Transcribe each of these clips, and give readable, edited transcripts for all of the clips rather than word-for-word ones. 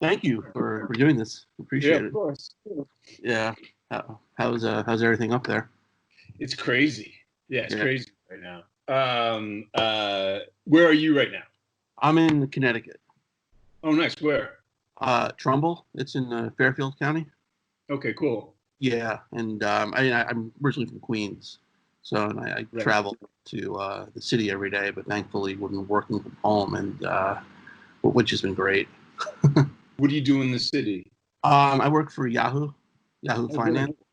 Thank you for doing this. Yeah, Appreciate of it. course. Yeah. How's everything up there? It's crazy. Yeah, it's Yeah. crazy right now. Where are you right now? I'm in Connecticut. Oh, nice. Where? Trumbull. It's in Fairfield County. Okay, cool. Yeah, and I'm originally from Queens, so and I Right. travel to the city every day. But thankfully, we've been working from home, and which has been great. What do you do in the city? I work for Yahoo Oh, very Finance. cool.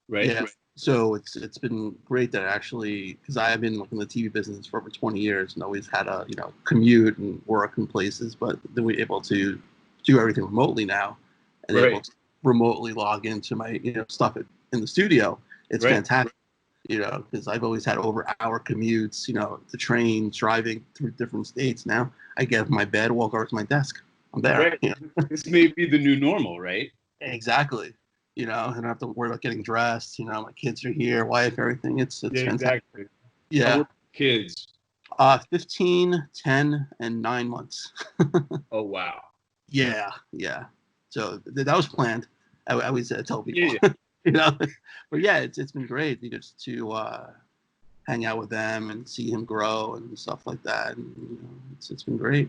Right. Yeah, so it's been great that actually because I have been like in the TV business for over 20 years and always had a commute and work in places, but then we're able to do everything remotely now and able Right. to remotely log into my stuff in the studio. It's Right. fantastic, because I've always had over hour commutes, the train driving through different states. Now I get up in my bed, walk over to my desk, I'm there. Right. This may be the new normal, right? Exactly. I don't have to worry about getting dressed. My kids are here, wife, everything. It's Yeah, fantastic. exactly. How Yeah. old are kids? 15, 10, and 9 months. Oh, wow. Yeah, yeah. So that was planned. I always tell people, Yeah, you know. But yeah, it's been great, just to hang out with them and see him grow and stuff like that. And it's been great.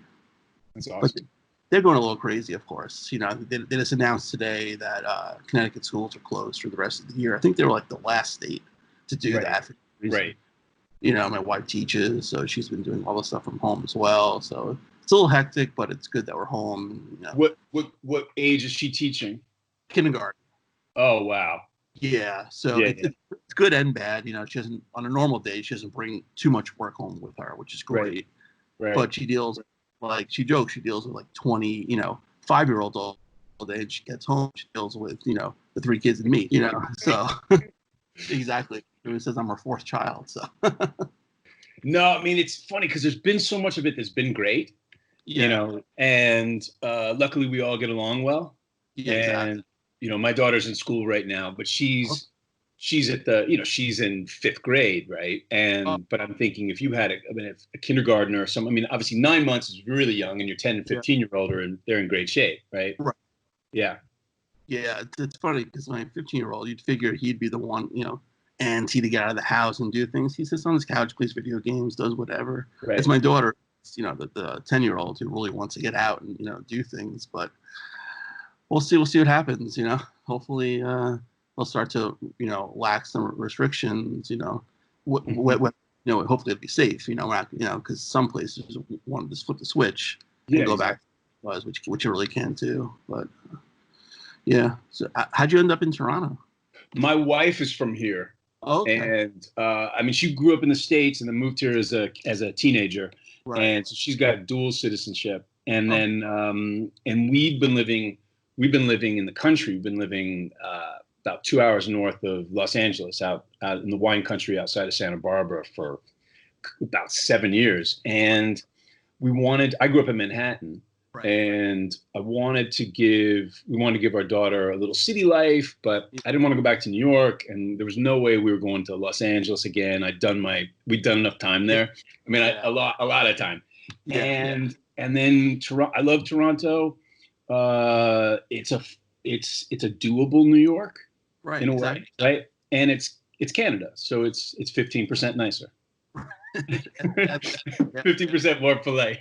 that's But awesome. they're going a little crazy, of course. They just announced today that Connecticut schools are closed for the rest of the year. I think they were like the last state to do Right. that for some reason. Right. My wife teaches, so she's been doing all the stuff from home as well. So it's a little hectic, but it's good that we're home. What age is she teaching? Kindergarten. Oh, wow. Yeah, so Yeah, it's yeah. it's good and bad. She doesn't on a normal day she doesn't bring too much work home with her, which is Right. great. Right. But she deals like she jokes she deals with like 20 5-year-olds all day. And she gets home, she deals with the three kids and me. So exactly. It says I'm her fourth child. So No, I mean it's funny because there's been so much of it that's been great, yeah, and luckily we all get along well. yeah, exactly. And my daughter's in school right now, but she's at the she's in fifth grade, right? Oh, And but I'm thinking if you had if a kindergartner or some, I mean obviously 9 months is really young, and your 10 and yeah, 15-year-old they're in great shape, right? right. Yeah. Yeah, it's funny because my 15-year-old, you'd figure he'd be the one, antsy to get out of the house and do things. He sits on his couch, plays video games, does whatever. It's Right. my daughter, the 10-year-old who really wants to get out and do things. But we'll see. We'll see what happens. Hopefully they'll start to lax some restrictions. Hopefully it'll be safe. Because some places want to just flip the switch Yeah, and go back exactly. to was, which you really can't do. But yeah. So how'd you end up in Toronto? My wife is from here, Oh, okay. and I mean, she grew up in the States and then moved here as a teenager, Right. and so she's got dual citizenship. And Oh, then and we've been living in the country. We've been living about 2 hours north of Los Angeles, out in the wine country outside of Santa Barbara for about 7 years, and I grew up in Manhattan, right. and we wanted to give our daughter a little city life, but Yeah. I didn't want to go back to New York, and there was no way we were going to Los Angeles again. We'd done enough time there. I mean, Yeah. a lot of time. Yeah. And then Toronto, I love Toronto. It's a doable New York Right. in a Exactly. way, right? And it's Canada, so it's 15% nicer. Yeah. 15% more polite.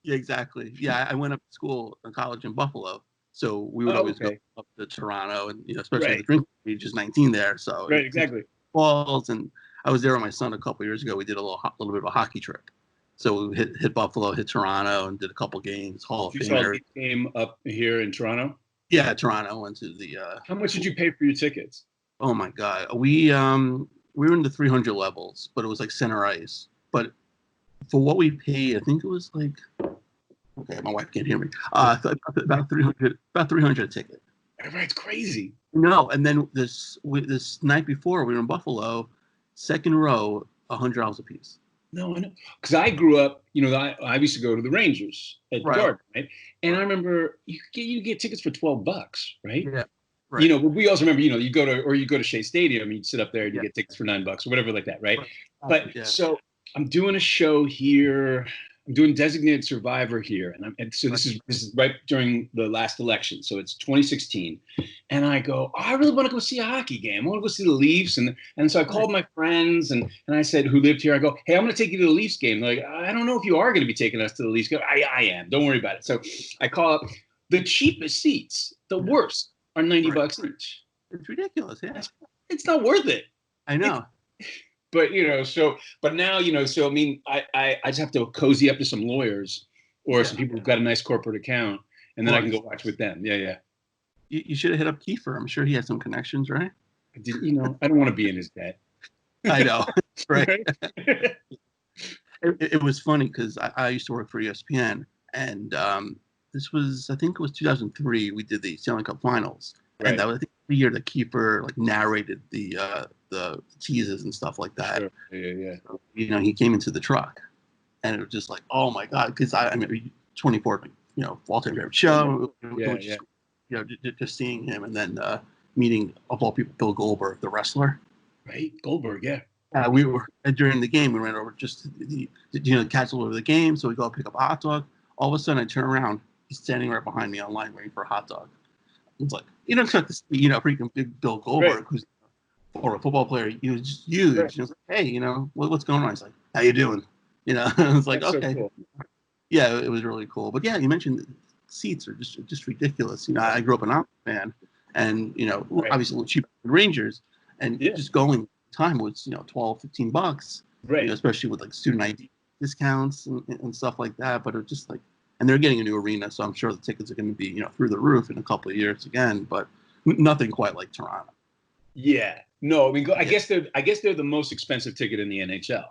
Yeah. Exactly. Yeah. I went up to school in college in Buffalo, so we would Oh, always go okay. up to Toronto, and especially the Right. drinking age is 19 there, so Right. it's Exactly. balls. And I was there with my son a couple years ago. We did a little bit of a hockey trip. So we hit Buffalo, hit Toronto, and did a couple games. Hall of You saw Famer. the game up here in Toronto. Yeah, Toronto went to the. How much did you pay for your tickets? Oh my God, we were in the 300 levels, but it was like center ice. But for what we paid, I think it was like, okay, my wife can't hear me. About 300 a ticket. It's crazy. No, and then this night before we were in Buffalo, second row, $100 a piece. No, I know. Because I grew up, I used to go to the Rangers at the Right. Garden, right? And I Right. remember you get tickets for $12, right? Yeah. Right. But we also remember, you go to Shea Stadium, you sit up there and you Yeah. get tickets for $9 or whatever like that, right? Right. But Yeah. so I'm doing a show here. doing Designated Survivor here, and so this is right during the last election, so it's 2016, and I go, oh, I really want to go see a hockey game. I want to go see the Leafs, and so I called my friends and I said, who lived here. I go, hey, I'm going to take you to the Leafs game. They're like, I don't know if you are going to be taking us to the Leafs game. I am. Don't worry about it. So I call up the cheapest seats, the worst, are $90 each. It's ridiculous. Yeah, it's not worth it. I know. But but now, so I mean, I just have to cozy up to some lawyers or some people who've got a nice corporate account, and then I can go watch with them. Yeah. You should have hit up Kiefer. I'm sure he has some connections, right? I don't want to be in his debt. I know, right? It was funny because I used to work for ESPN, and this was, I think it was 2003. We did the Stanley Cup Finals, and that was, I think, the year that Kiefer narrated the teases and stuff like that. Sure. Yeah. So, he came into the truck, and it was just like, oh my god, because I mean, 24, all-time favorite show. Just seeing him, and then meeting, of all people, Bill Goldberg, the wrestler. Right, Goldberg, yeah. We were during the game. We ran over just to catch a little of the game, so we go pick up a hot dog. All of a sudden, I turn around. He's standing right behind me online waiting for a hot dog. It's like, you don't expect to see, freaking big Bill Goldberg, who's a football player. He was just huge. Right. He was like, hey, what's going on? He's like, how you doing? I was like, that's okay. So cool. Yeah, it was really cool. But yeah, you mentioned seats are just ridiculous. I grew up an Islanders fan, and obviously a little cheaper than Rangers, and just going time was $12-15, right? Especially with like student ID discounts and stuff like that. But it was just like, and they're getting a new arena, so I'm sure the tickets are going to be through the roof in a couple of years again. But nothing quite like Toronto. Yeah, no, I mean, I guess they're the most expensive ticket in the NHL.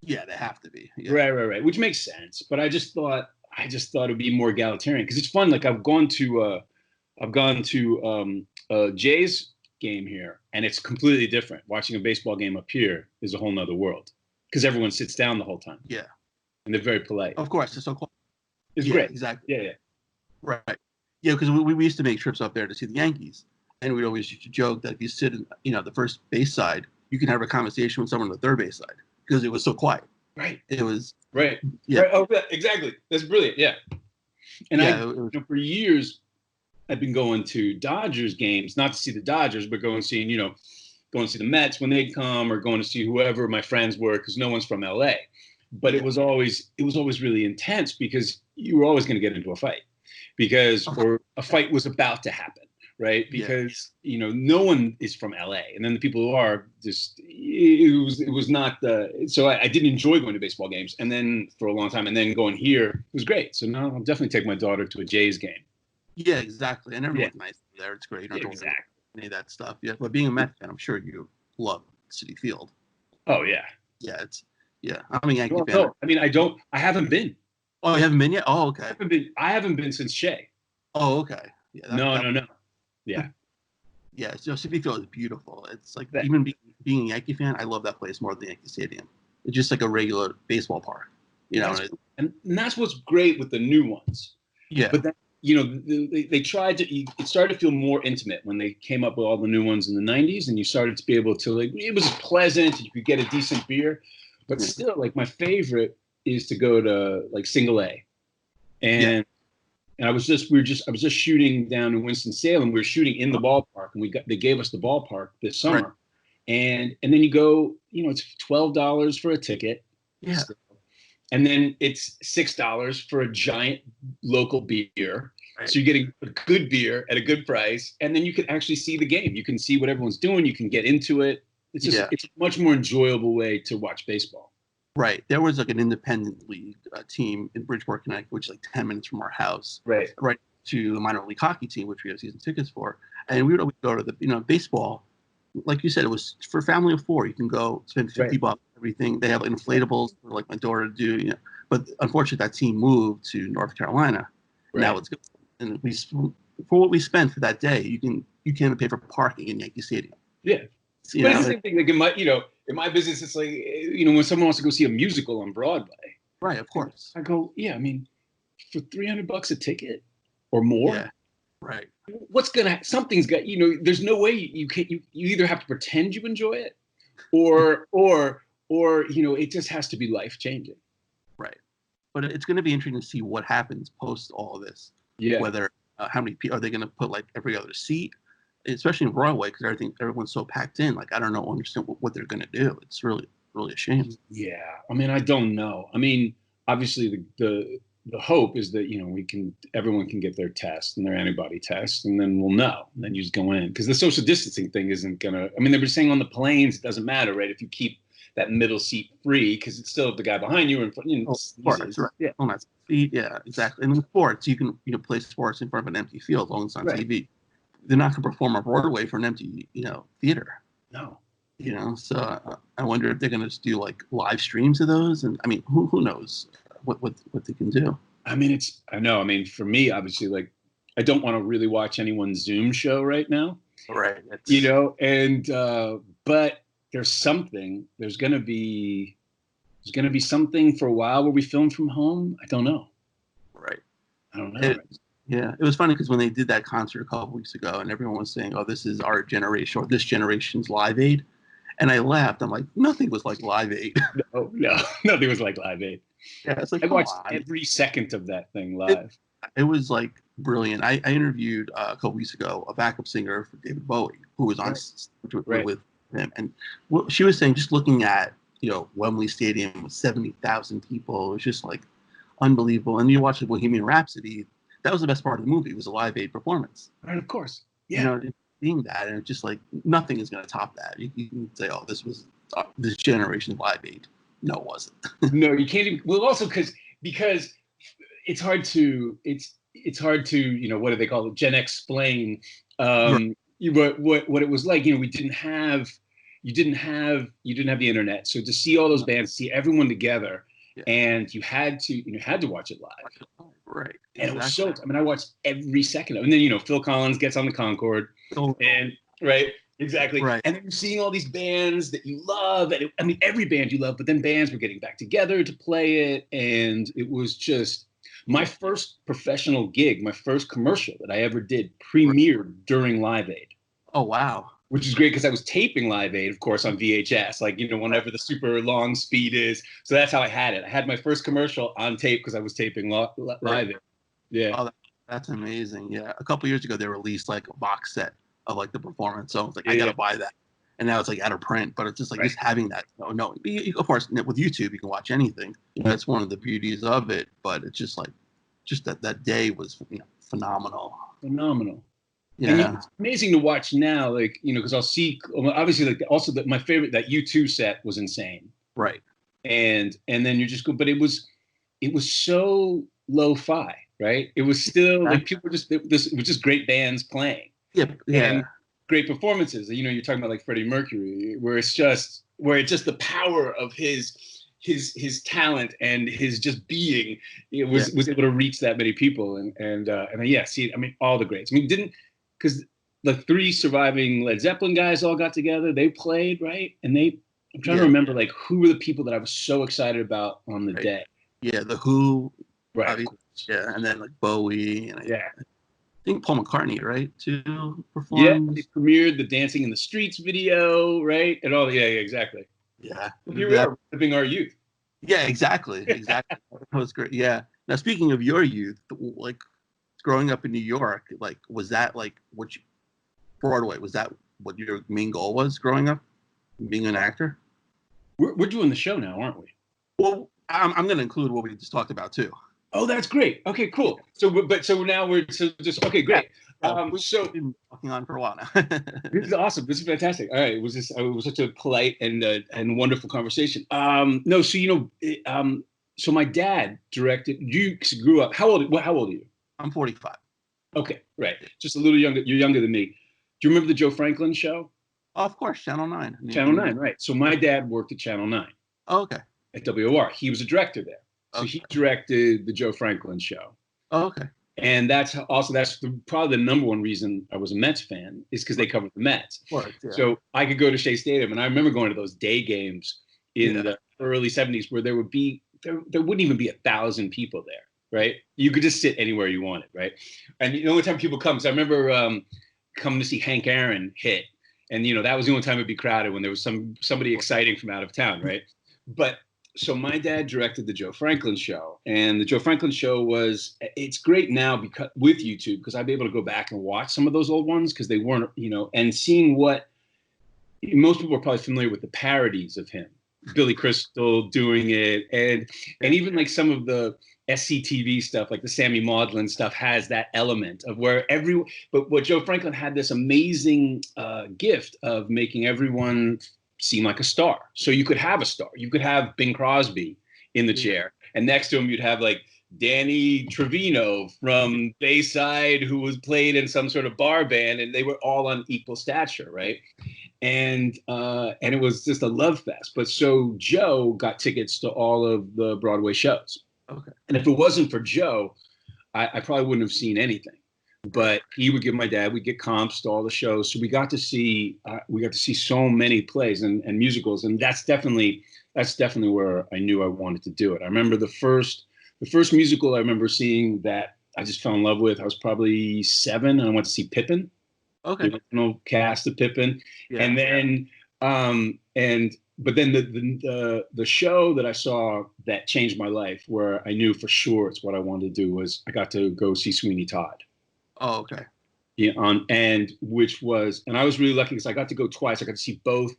Yeah, they have to be. Yeah. Right, which makes sense. But I just thought it'd be more egalitarian because it's fun. Like I've gone to Jays game here, and it's completely different. Watching a baseball game up here is a whole nother world because everyone sits down the whole time. Yeah, and they're very polite. Of course, it's so cool. It's great. Exactly. Yeah. Right. Yeah, because we used to make trips up there to see the Yankees, and we'd always used to joke that if you sit in the first base side, you can have a conversation with someone on the third base side because it was so quiet. Right. It was. Right. Yeah. Right. Oh, yeah, exactly. That's brilliant. Yeah. And for years, I've been going to Dodgers games, not to see the Dodgers, but going to see the Mets when they come, or going to see whoever my friends were, because no one's from LA. But it was always really intense because you were always going to get into a fight or a fight was about to happen, right? Because no one is from LA, and then the people who are it was not so I didn't enjoy going to baseball games, and then for a long time, and then going here was great. So now I'll definitely take my daughter to a Jays game. Yeah, exactly, and everyone's nice there. It's great. You don't have to worry about any of that stuff. Yeah, but being a Mets fan, I'm sure you love Citi Field. Oh yeah. Yeah, I'm a Yankee fan. No, I mean, I haven't been. Oh, you haven't been yet? Oh, okay. I haven't been since Shea. Oh, okay. Yeah. No. Yeah. Yeah. So Citi Field is beautiful. It's like even being a Yankee fan, I love that place more than Yankee Stadium. It's just like a regular baseball park, and that's what's great with the new ones. Yeah. But that, they tried to. It started to feel more intimate when they came up with all the new ones in the '90s, and you started to be able to it was pleasant. You could get a decent beer. But still, like, my favorite is to go to like Single A, and I was just shooting down in Winston-Salem. We were shooting in the ballpark, and they gave us the ballpark this summer, and then you go, it's $12 for a ticket, and then it's $6 for a giant local beer. So you're getting a good beer at a good price, and then you can actually see the game. You can see what everyone's doing. You can get into it. It's a much more enjoyable way to watch baseball. Right. There was like an independent league team in Bridgeport, Connecticut, which is like 10 minutes from our house. Right to the minor league hockey team, which we have season tickets for. And we would always go to the baseball. Like you said, it was for a family of 4. You can go spend $50, everything. They have like inflatables for like my daughter to do. But unfortunately, that team moved to North Carolina. Right. Now it's good. And for what we spent for that day, you can't pay for parking in Yankee Stadium. Yeah. But it's the same thing. Like in my business, it's like when someone wants to go see a musical on Broadway. Right, of course. I go, I mean, for $300 a ticket or more. Yeah. Right. Something's got. There's no way you can. You either have to pretend you enjoy it, or it just has to be life changing. Right. But it's going to be interesting to see what happens post all of this. Yeah. Whether how many people are they going to put like every other seat, especially in Broadway, because everyone's so packed in. Like I don't know, understand what they're going to do. It's really a shame. Yeah, I mean, I don't know. I mean, obviously, the hope is that everyone can get their test and their antibody test, and then we'll know. And then you just go in because the social distancing thing isn't gonna. I mean, they were saying on the planes it doesn't matter, right? If you keep that middle seat free, because it's still the guy behind you in front. Oh, sports, right? Yeah, on that seat, yeah, exactly. And in sports, you can play sports in front of an empty field, as long as it's on TV. They're not going to perform on Broadway for an empty theater. No. So I wonder if they're going to just do like live streams of those, and I mean, who knows what they can do. I mean, I know. I mean, for me, obviously, like, I don't want to really watch anyone's Zoom show right now. Right. But there's going to be something for a while where we film from home. I don't know. Right. I don't know. Yeah, it was funny because when they did that concert a couple weeks ago, and everyone was saying, "Oh, this is our generation or this generation's Live Aid," and I laughed. I'm like, nothing was like Live Aid. No, nothing was like Live Aid. Yeah, it's like I watched every second of that thing live. It was like brilliant. I interviewed a couple weeks ago a backup singer for David Bowie who was on with him, and she was saying, just looking at Wembley Stadium with 70,000 people, it was just like unbelievable. And you watch the Bohemian Rhapsody. That was the best part of the movie. It was a Live Aid performance. Right, of course. Yeah. Seeing that, and it's just like nothing is going to top that. You can say, "Oh, this was this generation's Live Aid." No, it wasn't. No, you can't even. Well, also because it's hard to what do they call it? Gen explain what it was like. We didn't have you didn't have the internet, so to see all those bands, see everyone together. Yeah. And you had to watch it live. Right. And exactly. It was I mean, I watched every second of it. And then, Phil Collins gets on the Concorde. And, right, exactly. Right. And then you're seeing all these bands that you love. And every band you love, but then bands were getting back together to play it. And it was just my first professional gig, my first commercial that I ever did premiered during Live Aid. Oh, wow. Which is great because I was taping Live Aid, of course, on VHS, like, whenever the super long speed is. So that's how I had it. I had my first commercial on tape because I was taping Live Aid. Yeah. Oh, that's amazing. Yeah. A couple years ago, they released like a box set of like the performance. So I was like, I got to buy that. And now it's like out of print, but it's just like just having that. No. Of course, with YouTube, you can watch anything. That's one of the beauties of it. But it's just like, that day was phenomenal. Phenomenal. Yeah. And it's amazing to watch now, like, because I'll see, obviously, like, also my favorite, that U2 set was insane. Right. And then you just go, but it was so lo-fi, right? It was still like people it was just great bands playing. Yeah. And great performances. You're talking about like Freddie Mercury, where it's just the power of his talent and his just being was able to reach that many people. And all the greats. Because the three surviving Led Zeppelin guys all got together. They played, right? And I'm trying to remember, like, who were the people that I was so excited about on the day. Yeah, The Who. Right. Yeah, and then like Bowie. And I think Paul McCartney, right, to perform. Yeah, they premiered the Dancing in the Streets video, right? And all. Yeah, exactly. Yeah. Here we are, living our youth. Yeah, exactly. That was great. Yeah. Now, speaking of your youth, like, growing up in New York, like, was that like Broadway? Was that what your main goal was growing up, being an actor? We're doing the show now, aren't we? Well, I'm going to include what we just talked about too. Oh, that's great. Okay, cool. So now we're just okay, great. We've been talking on for a while now. This is awesome. This is fantastic. All right, it was such a polite and wonderful conversation. So my dad directed. You grew up. How old are you? I'm 45. Okay, right. Just a little younger. You're younger than me. Do you remember the Joe Franklin show? Oh, of course, Channel 9. Channel 9, right. So my dad worked at Channel 9. Oh, okay. At WOR. He was a director there. So he directed the Joe Franklin show. Oh, okay. And that's probably the number one reason I was a Mets fan is because they covered the Mets. Course, yeah. So I could go to Shea Stadium, and I remember going to those day games in the early 70s where there wouldn't even be 1,000 people there. Right, you could just sit anywhere you wanted, right? And the only time people come, so I remember coming to see Hank Aaron hit, and that was the only time it'd be crowded when there was somebody exciting from out of town, right? But so my dad directed the Joe Franklin show, and the Joe Franklin show it's great now because with YouTube, because I'd be able to go back and watch some of those old ones because they weren't, and seeing what most people are probably familiar with the parodies of him, Billy Crystal doing it, and even like some of the SCTV stuff, like the Sammy Maudlin stuff, has that element of where but what Joe Franklin had this amazing gift of making everyone seem like a star. So you could have a star. You could have Bing Crosby in the chair, and next to him you'd have like Danny Trevino from Bayside, who was played in some sort of bar band, and they were all on equal stature, right? And it was just a love fest. But so Joe got tickets to all of the Broadway shows. Okay. And if it wasn't for Joe, I probably wouldn't have seen anything. But he would give my dad, we'd get comps to all the shows. So we got to see so many plays and musicals. And that's definitely where I knew I wanted to do it. I remember the first musical I remember seeing that I just fell in love with. I was probably 7, and I went to see Pippin. Okay. The original cast of Pippin. Yeah. And then but then the show that I saw that changed my life, where I knew for sure it's what I wanted to do, was I got to go see Sweeney Todd. Oh, okay. Yeah, and I was really lucky because I got to go twice. I got to see both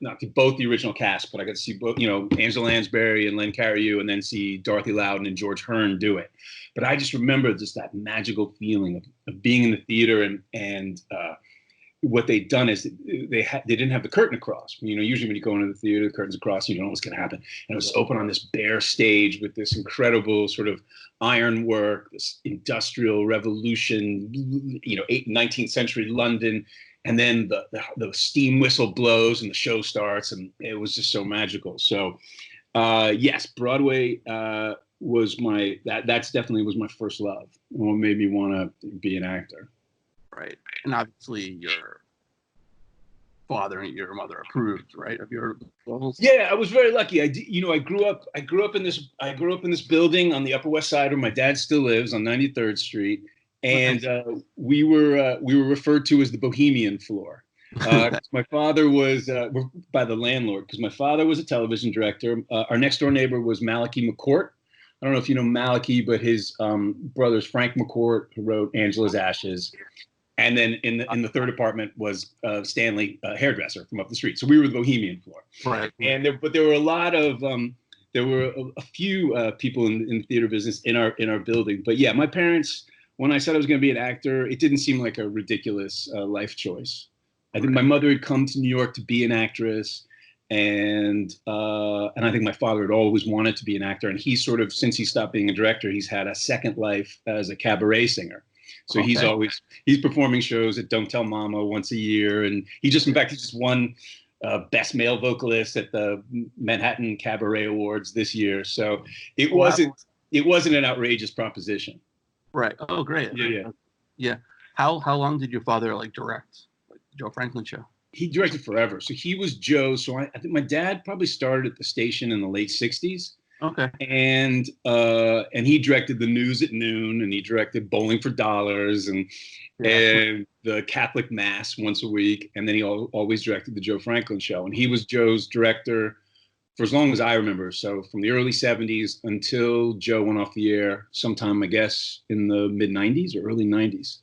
not both the original cast, but I got to see both, Angela Lansbury and Len Cariou, and then see Dorothy Loudon and George Hearn do it. But I just remember just that magical feeling of being in the theater, and what they'd done is they didn't have the curtain across. Usually when you go into the theater, the curtain's across, you don't know what's going to happen. And it was open on this bare stage with this incredible sort of ironwork, this industrial revolution, 19th century London. And then the steam whistle blows and the show starts, and it was just so magical. So yes, Broadway was that's definitely was my first love, and what made me want to be an actor. Right. And obviously your father and your mother approved, right, of your roles? Yeah, I was very lucky. I grew up in this building on the Upper West Side where my dad still lives on 93rd Street. And we were referred to as the Bohemian floor. My father was by the landlord, because my father was a television director. Our next door neighbor was Malachi McCourt. I don't know if you know Malachi, but his brother's Frank McCourt, who wrote Angela's Ashes. And then in the third apartment was Stanley, hairdresser from up the street. So we were the Bohemian floor. Right. And there were a lot of there were a few people in the theater business in our building. But yeah, my parents, when I said I was going to be an actor, it didn't seem like a ridiculous life choice. I think my mother had come to New York to be an actress, and I think my father had always wanted to be an actor. And he's sort of, since he stopped being a director, he's had a second life as a cabaret singer. So he's performing shows at Don't Tell Mama once a year, and he just won Best Male Vocalist at the Manhattan Cabaret Awards this year. So it wasn't an outrageous proposition. Right. Oh, great. Yeah. How long did your father direct the Joe Franklin show? He directed forever. So he was Joe. So I think my dad probably started at the station in the late 60s. Okay. And he directed The News at Noon, and he directed Bowling for Dollars and the Catholic Mass once a week. And then he always directed the Joe Franklin show. And he was Joe's director for as long as I remember. So from the early 70s until Joe went off the air sometime, I guess, in the mid 90s or early 90s.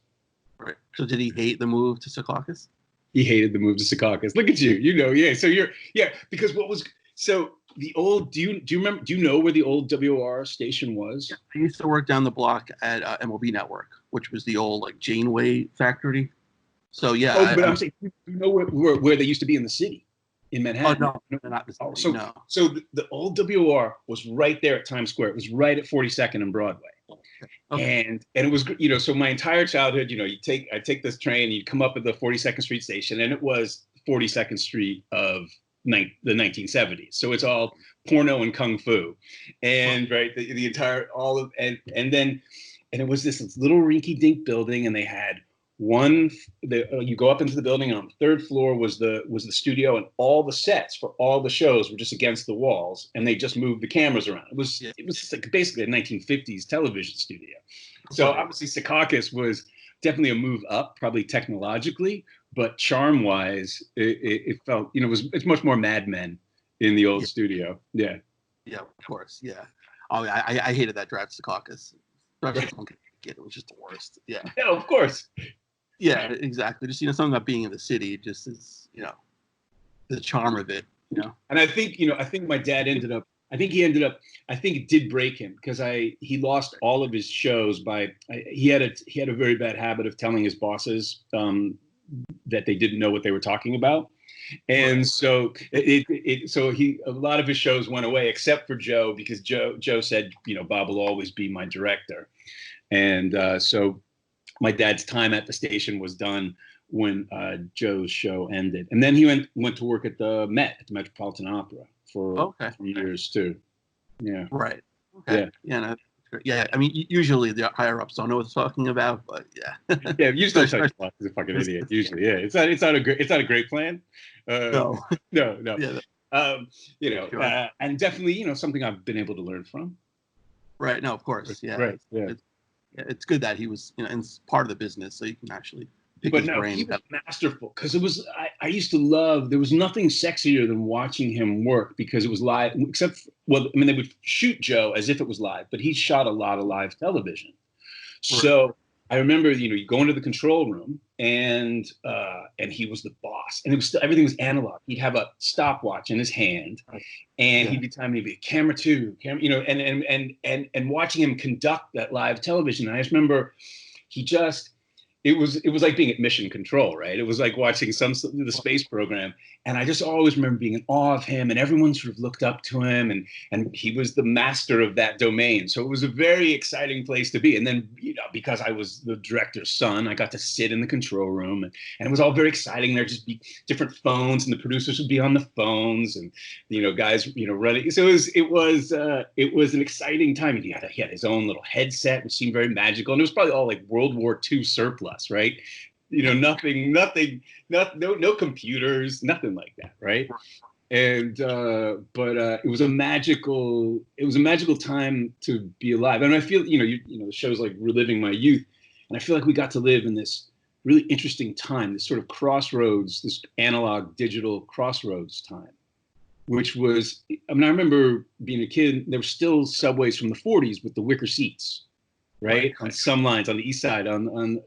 Right. So did he hate the move to Secaucus? He hated the move to Secaucus. Look at you. Yeah. So because so the old, do you know where the old WR station was? Yeah, I used to work down the block at MLB Network, which was the old Janeway factory. So yeah. Oh, but I'm saying, you know where they used to be in the city, in Manhattan? Oh no, not the city. No. So the old WR was right there at Times Square. It was right at 42nd and Broadway. Okay. And it was, so my entire childhood, I take this train, and you come up at the 42nd Street station, and it was 42nd Street of the 1970s. So it's all porno and kung fu, and right, the entire and it was this little rinky-dink building, and they had you go up into the building, and on the third floor was the studio, and all the sets for all the shows were just against the walls, and they just moved the cameras around. It was just basically a 1950s television studio. So obviously Secaucus was definitely a move up, probably technologically, but charm-wise, it felt, it's much more Mad Men in the old Yeah. studio. Yeah. Yeah, of course. Yeah. Oh, I hated that drive to the caucus. Especially as a kid, it was just the worst. Yeah. Yeah, of course. Yeah, exactly. Just something about being in the city, just is the charm of it. And I think, I think my dad ended up, I think he ended up, I think it did break him because he lost all of his shows he had a very bad habit of telling his bosses that they didn't know what they were talking about. And so a lot of his shows went away except for Joe, because Joe said, Bob will always be my director. And so my dad's time at the station was done when Joe's show ended. And then he went to work at the Metropolitan Opera for 3 years too. Yeah. Right. Okay. Yeah. No, yeah. I mean, usually the higher ups don't know what they're talking about, but yeah. Yeah. You still touch a fucking idiot. Usually, yeah. It's not a great plan. No. No. Yeah. Sure. And definitely, something I've been able to learn from. Right. No, of course. Yeah. Right. Yeah. It's good that he was, in part of the business, so you can actually pick but his no, brain. he was masterful, because it was. I used to love. There was nothing sexier than watching him work, because it was live. Except, they would shoot Joe as if it was live, but he shot a lot of live television. So I remember, you go into the control room, and he was the boss, and it was still, everything was analog. He'd have a stopwatch in his hand, and he'd be timing, he'd be camera 2, and watching him conduct that live television. And I just remember, it was like being at mission control, right? It was like watching the space program. And I just always remember being in awe of him, and everyone sort of looked up to him, and he was the master of that domain. So it was a very exciting place to be. And then, because I was the director's son, I got to sit in the control room, and it was all very exciting. There'd just be different phones, and the producers would be on the phones, and, guys, running. So it was an exciting time. He had his own little headset, which seemed very magical. And it was probably all like World War II surplus, right? Nothing, no computers, nothing like that, right? And but it was a magical time to be alive. And I feel, the show's like Reliving My Youth, and I feel like we got to live in this really interesting time, this sort of crossroads, this analog digital crossroads time, which was, I remember being a kid, there were still subways from the 40s with the wicker seats. Right, on some lines on the east side, but then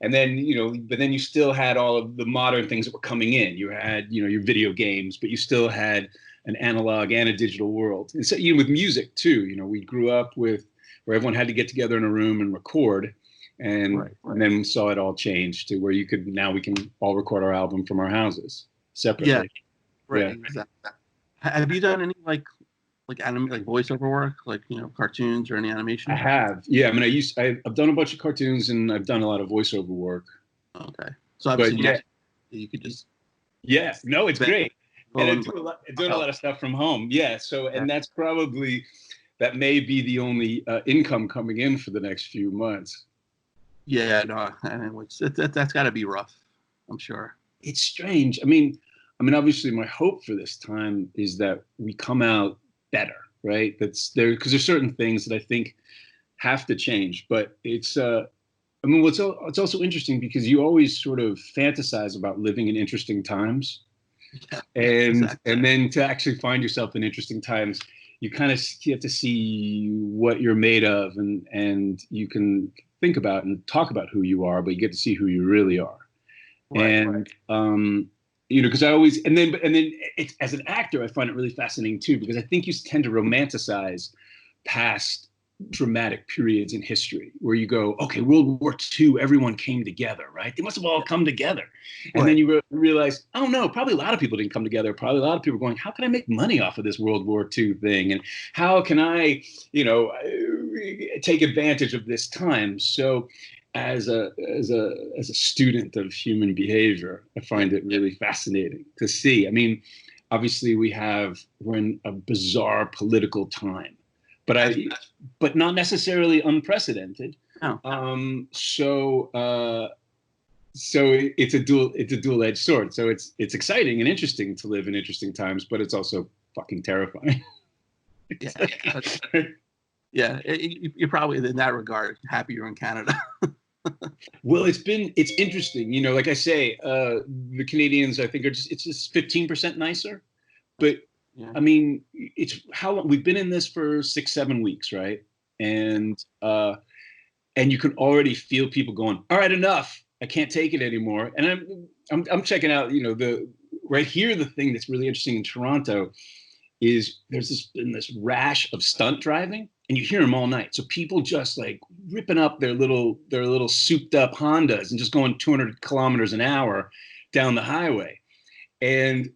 you still had all of the modern things that were coming in. You had, your video games, but you still had an analog and a digital world. And so, with music too, we grew up with where everyone had to get together in a room and record, and then we saw it all change to where we can all record our album from our houses separately. Yeah, right. Yeah. Exactly. Have you done any like voiceover work, like cartoons or any animation? I have, yeah. I've done a bunch of cartoons, and I've done a lot of voiceover work. Okay, so obviously you could just. Yeah, no, it's great, and I'm doing a lot of stuff from home. Yeah, so and that may be the only income coming in for the next few months. Yeah, no, that's got to be rough, I'm sure. It's strange. I mean, obviously, my hope for this time is that we come out better, right? That's there, because there's certain things that I think have to change. But it's it's also interesting because you always sort of fantasize about living in interesting times, and then to actually find yourself in interesting times, you have to see what you're made of, and you can think about and talk about who you are, but you get to see who you really are. Because I always, and then it's, as an actor, I find it really fascinating too, because I think you tend to romanticize past dramatic periods in history where you go, okay, World War II, everyone came together, right? They must have all come together. And then you realize, oh no, probably a lot of people didn't come together. Probably a lot of people going, how can I make money off of this World War II thing? And how can I, take advantage of this time? So as a student of human behavior, I find it really fascinating to see. I mean, obviously we're in a bizarre political time, but not necessarily unprecedented. No. So it's a dual-edged sword. So it's exciting and interesting to live in interesting times, but it's also fucking terrifying. Yeah, you're probably in that regard happy you're in Canada. Well, it's interesting. Like I say, the Canadians, I think, it's just 15% nicer. But Yeah. I mean, it's how long we've been in this for 6, 7 weeks, right? And you can already feel people going, all right, enough. I can't take it anymore. And I'm checking out, the right here. The thing that's really interesting in Toronto is there's been this rash of stunt driving, and you hear them all night. So people just like ripping up their little souped up Hondas and just going 200 kilometers an hour down the highway. And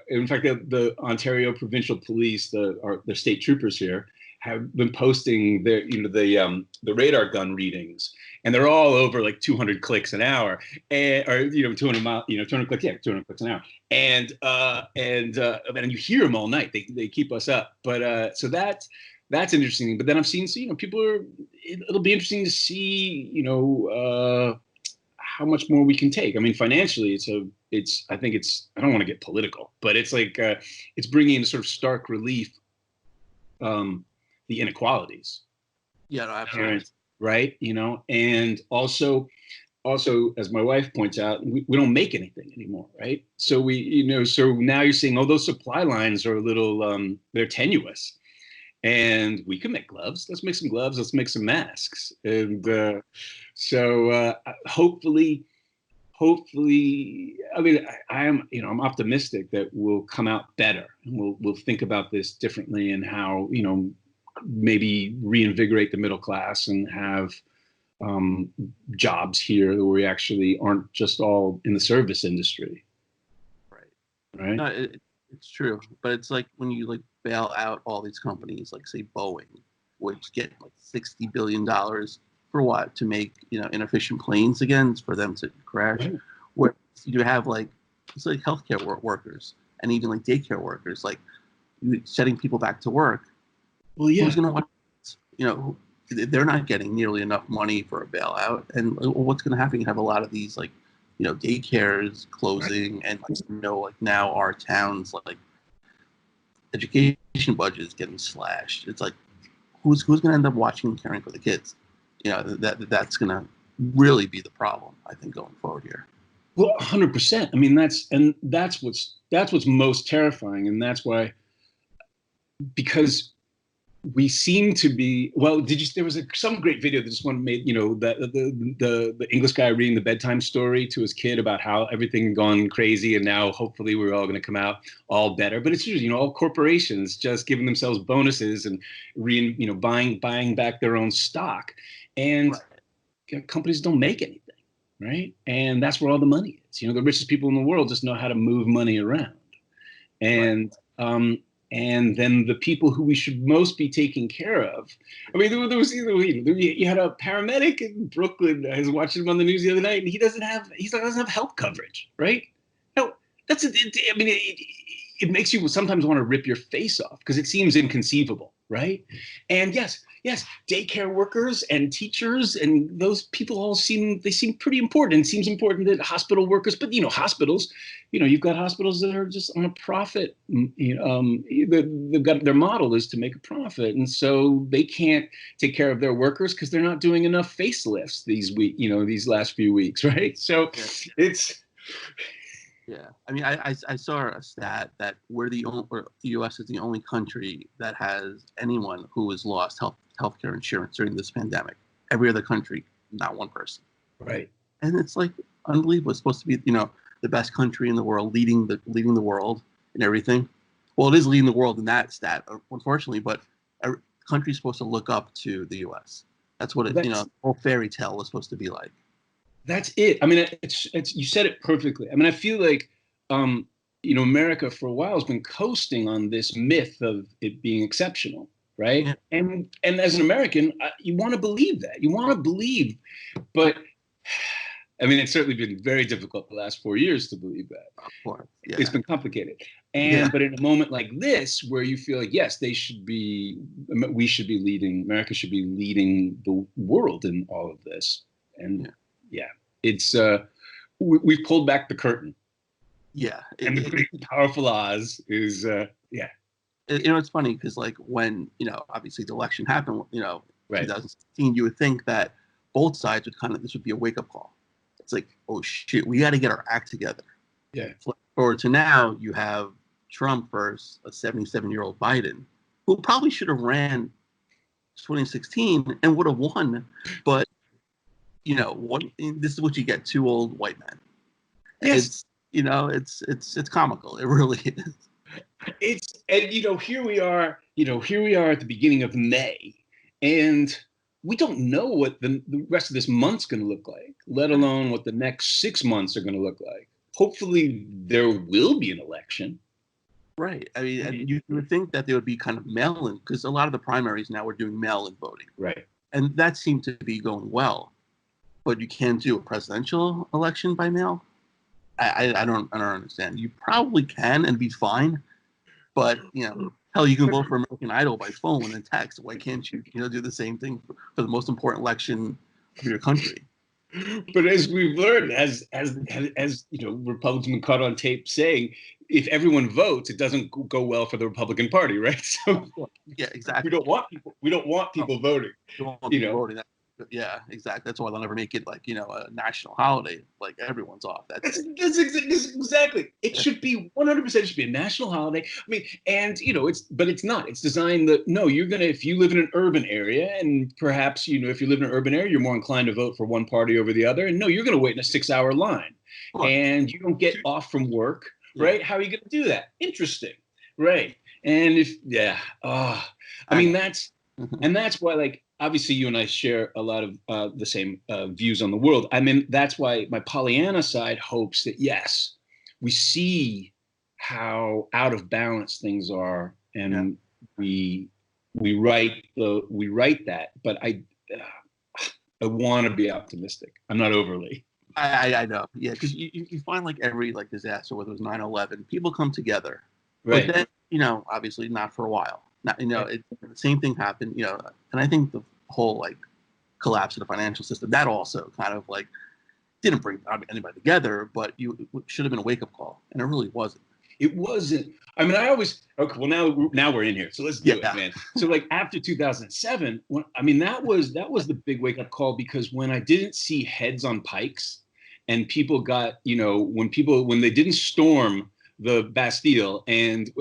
in fact, the Ontario Provincial Police, the state troopers here, have been posting their, the radar gun readings, and they're all over like 200 clicks an hour, or 200 mile, 200 clicks, 200 clicks an hour, and you hear them all night. They keep us up, but so that's interesting. But then I've seen, people are. It'll be interesting to see, how much more we can take. I mean, financially, I think I don't want to get political, but it's like, it's bringing into sort of stark relief, the inequalities. Yeah, no, absolutely. Right. And also, as my wife points out, we don't make anything anymore. Right. So so now you're seeing, those supply lines are a little, they're tenuous, and we can make gloves. Let's make some gloves. Let's make some masks. And so hopefully, I mean, I'm optimistic that we'll come out better, and we'll think about this differently, and how, maybe reinvigorate the middle class and have jobs here where we actually aren't just all in the service industry. Right. No, it's true, but it's like when you like bail out all these companies, like say Boeing, which get like $60 billion for what? To make inefficient planes again, for them to crash. Right. Where you have like it's like healthcare workers and even like daycare workers, like sending people back to work. Well, yeah. Who's going to watch? They're not getting nearly enough money for a bailout, and what's going to happen? You have a lot of these like daycares closing, right. And like now our towns like education budget is getting slashed. It's like who's going to end up watching and caring for the kids? That's going to really be the problem, I think, going forward here. Well, 100%. I mean, that's what's most terrifying, and that's why, because we seem to be, well, there was some great video that just one made, the English guy reading the bedtime story to his kid about how everything had gone crazy, and now hopefully we're all going to come out all better. But it's usually, all corporations just giving themselves bonuses and buying back their own stock, and right. Companies don't make anything, right? And that's where all the money is. The richest people in the world just know how to move money around, and right. And then the people who we should most be taking care of. I mean, there was you had a paramedic in Brooklyn. I was watching him on the news the other night, and he doesn't have health coverage, right? No, it makes you sometimes want to rip your face off because it seems inconceivable, right? And yes, daycare workers and teachers and those people all seem pretty important. It seems important that hospital workers, but hospitals, you've got hospitals that are just on a profit. They've got their model is to make a profit, and so they can't take care of their workers because they're not doing enough facelifts these last few weeks, right? So it's. Yeah, I mean, I saw a stat that the U.S. is the only country that has anyone who has lost healthcare insurance during this pandemic. Every other country, not one person. Right. And it's like unbelievable. It's supposed to be, the best country in the world, leading the world in everything. Well, it is leading the world in that stat, unfortunately, but a country's supposed to look up to the U.S. That's what whole fairy tale was supposed to be like. That's it. I mean, it's you said it perfectly. I mean, I feel like, America for a while has been coasting on this myth of it being exceptional, right? Yeah. And as an American, you want to believe that. You want to believe, but I mean, it's certainly been very difficult the last 4 years to believe that. Of course, yeah. It's been complicated. But in a moment like this, where you feel like, yes, we should be leading, America should be leading the world in all of this, and. Yeah, it's we've pulled back the curtain. Yeah, and the great powerful Oz is It's funny because like when obviously the election happened, right. 2016, you would think that both sides would this would be a wake up call. It's like, oh shit, we got to get our act together. Yeah. Forward to now, you have Trump versus a 77-year-old Biden, who probably should have ran 2016 and would have won. But, this is what you get, two old white men. Yes. It's comical. It really is. Here we are, at the beginning of May, and we don't know what the rest of this month's going to look like, let alone what the next 6 months are going to look like. Hopefully there will be an election. Right. I mean, and you would think that they would be kind of mail-in, because a lot of the primaries now are doing mail-in voting. Right. And that seemed to be going well. But you can't do a presidential election by mail? I don't understand. You probably can and be fine. But, hell, you can vote for American Idol by phone and text. Why can't you, do the same thing for the most important election of your country? But as we've learned, as Republicans been caught on tape saying, if everyone votes, it doesn't go well for the Republican Party, right? So yeah, exactly. We don't want people voting. You don't want people voting. Yeah, exactly. That's why they'll never make it like a national holiday. Like everyone's off. That's exactly. It should be 100%. It should be a national holiday. I mean, and but it's not. It's designed that if you live in an urban area, and perhaps if you live in an urban area, you're more inclined to vote for one party over the other. And no, you're going to wait in a 6-hour line, and you don't get off from work, right? How are you going to do that? Interesting, right? And I mean that's why obviously you and I share a lot of the same views on the world. I mean, that's why my Pollyanna side hopes that, yes, we see how out of balance things are, and we write that. But I want to be optimistic. I'm not overly. I know. Yeah, because you find every disaster, whether it was 9/11, people come together. Right. But then, obviously not for a while. The same thing happened, and I think the whole collapse of the financial system, that also kind of didn't bring anybody together, but it should have been a wake-up call, and it really wasn't. It wasn't. I mean, okay, well now we're in here, so let's do it, man. So after 2007, that was the big wake-up call, because when I didn't see heads on pikes, and people got, when they didn't storm the Bastille, and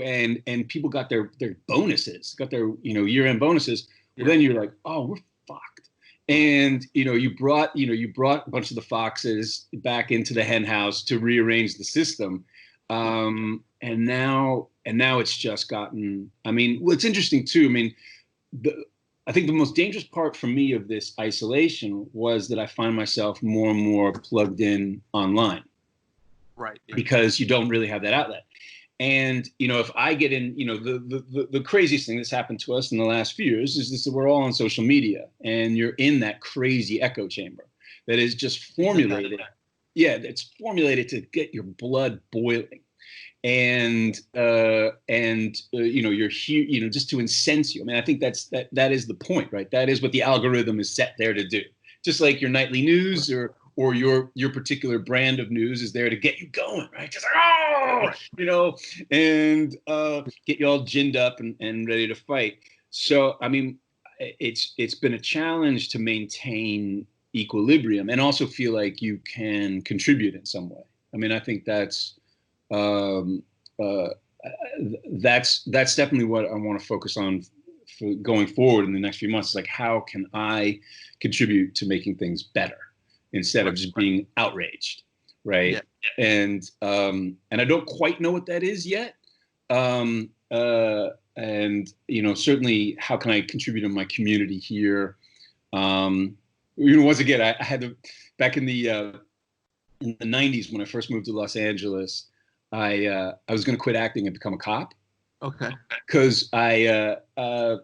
people got their bonuses, got their year-end bonuses. Well, then you're like, oh, we're fucked. And you brought a bunch of the foxes back into the hen house to rearrange the system, and now it's just gotten. I mean, what's interesting too. I mean, I think the most dangerous part for me of this isolation was that I find myself more and more plugged in online. Right. Yeah. Because you don't really have that outlet. And, if I get in, the craziest thing that's happened to us in the last few years is that we're all on social media, and you're in that crazy echo chamber that is just formulated. Yeah, it's formulated to get your blood boiling. And you're here, just to incense you. I mean, I think that is the point, right? That is what the algorithm is set there to do. Just like your nightly news or your particular brand of news is there to get you going, right? Just and get you all ginned up and ready to fight. So, I mean, it's been a challenge to maintain equilibrium and also feel like you can contribute in some way. I mean, I think that's definitely what I want to focus on for going forward in the next few months. Like, how can I contribute to making things better instead of just being outraged, right? Yeah. And I don't quite know what that is yet. And certainly, how can I contribute in my community here? Once again, I had back in the 90s when I first moved to Los Angeles, I was going to quit acting and become a cop. Okay. Because it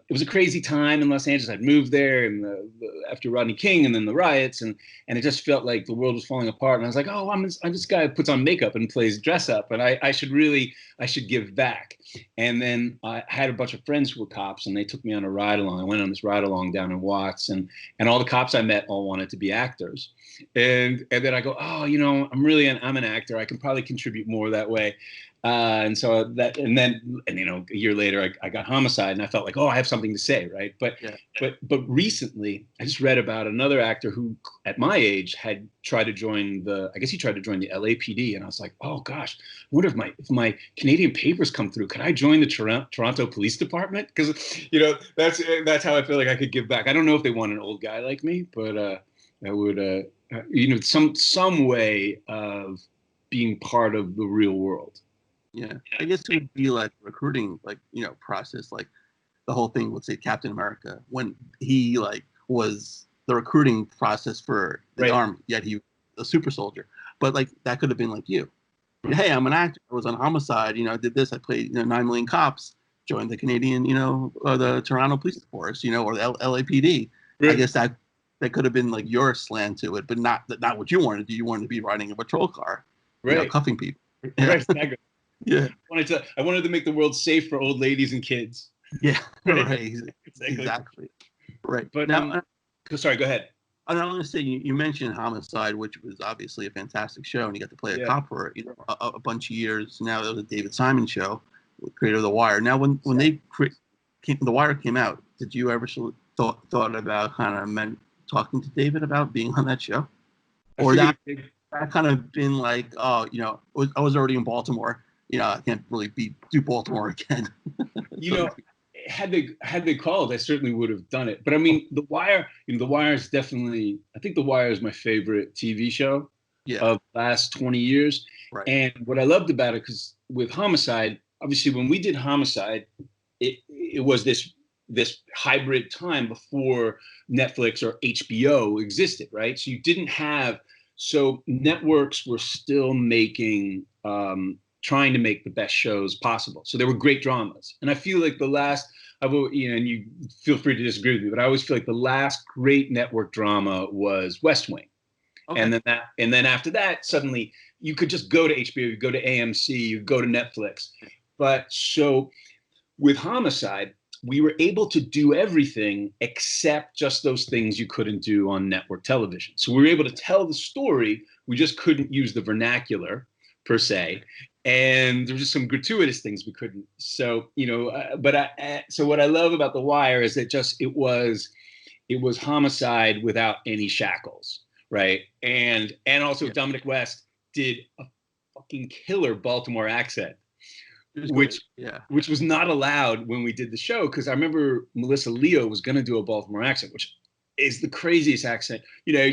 was a crazy time in Los Angeles. I'd moved there and after Rodney King and then the riots, and it just felt like the world was falling apart. And I was like, oh, I'm this guy who puts on makeup and plays dress up, and I should give back. And then I had a bunch of friends who were cops, and they took me on a ride along. I went on this ride along down in Watts, and all the cops I met all wanted to be actors. And then I go, oh, I'm an actor. I can probably contribute more that way. And so that, and then, and you know, a year later, I got Homicide, and I felt like, oh, I have something to say, right? But Yeah. but recently, I just read about another actor who, at my age, had tried to join I guess he tried to join the LAPD, and I was like, oh gosh, I wonder if my Canadian papers come through, could I join the Toronto Police Department? Because you know, that's how I feel like I could give back. I don't know if they want an old guy like me, but I would, you know, some way of being part of the real world. Yeah, I guess it would be like recruiting, like, you know, process, like the whole thing with, say, Captain America, when he like was the recruiting process for the Right. army, yet he was a super soldier. But like that could have been like you. Hey, I'm an actor. I was on Homicide. You know, I did this. I played, you know, 9 Million Cops. Joined the Canadian, you know, the Toronto Police Force, you know, or the LAPD. I Right. guess that could have been like your slant to it, but not what you wanted to do. You wanted to be riding a patrol car, you know, Right. cuffing people. Right. Exactly. Yeah. I wanted to make the world safe for old ladies and kids. Yeah. Right. Right. Exactly. Right. But Now, sorry, go ahead. I want to say you mentioned Homicide, which was obviously a fantastic show, and you got to play a Yeah. cop for it, you know, a bunch of years. Now it was a David Simon show, creator of The Wire. Now, when The Wire came out, did you ever thought about kind of talking to David about being on that show, or that kind of been like, oh, you know, I was already in Baltimore, you know, I can't really do Baltimore again. You know, had they called, I certainly would have done it. But I mean, The Wire, you know, The Wire is definitely, I think The Wire is my favorite TV show of the last 20 years. Right. And what I loved about it, because with Homicide, obviously when we did Homicide, it was this hybrid time before Netflix or HBO existed, right? So you didn't have, so networks were still making, trying to make the best shows possible. So there were great dramas. And I feel like the last, you know, and you feel free to disagree with me, but I always feel like the last great network drama was West Wing. Okay. And then after that, suddenly you could just go to HBO, you go to AMC, you go to Netflix. But so with Homicide, we were able to do everything except just those things you couldn't do on network television. So we were able to tell the story. We just couldn't use the vernacular per se. And there were just some gratuitous things we couldn't. So, you know, so what I love about The Wire is that it was Homicide without any shackles, right? And also Dominic West did a fucking killer Baltimore accent, which was not allowed when we did the show, because I remember Melissa Leo was going to do a Baltimore accent, which is the craziest accent. You know,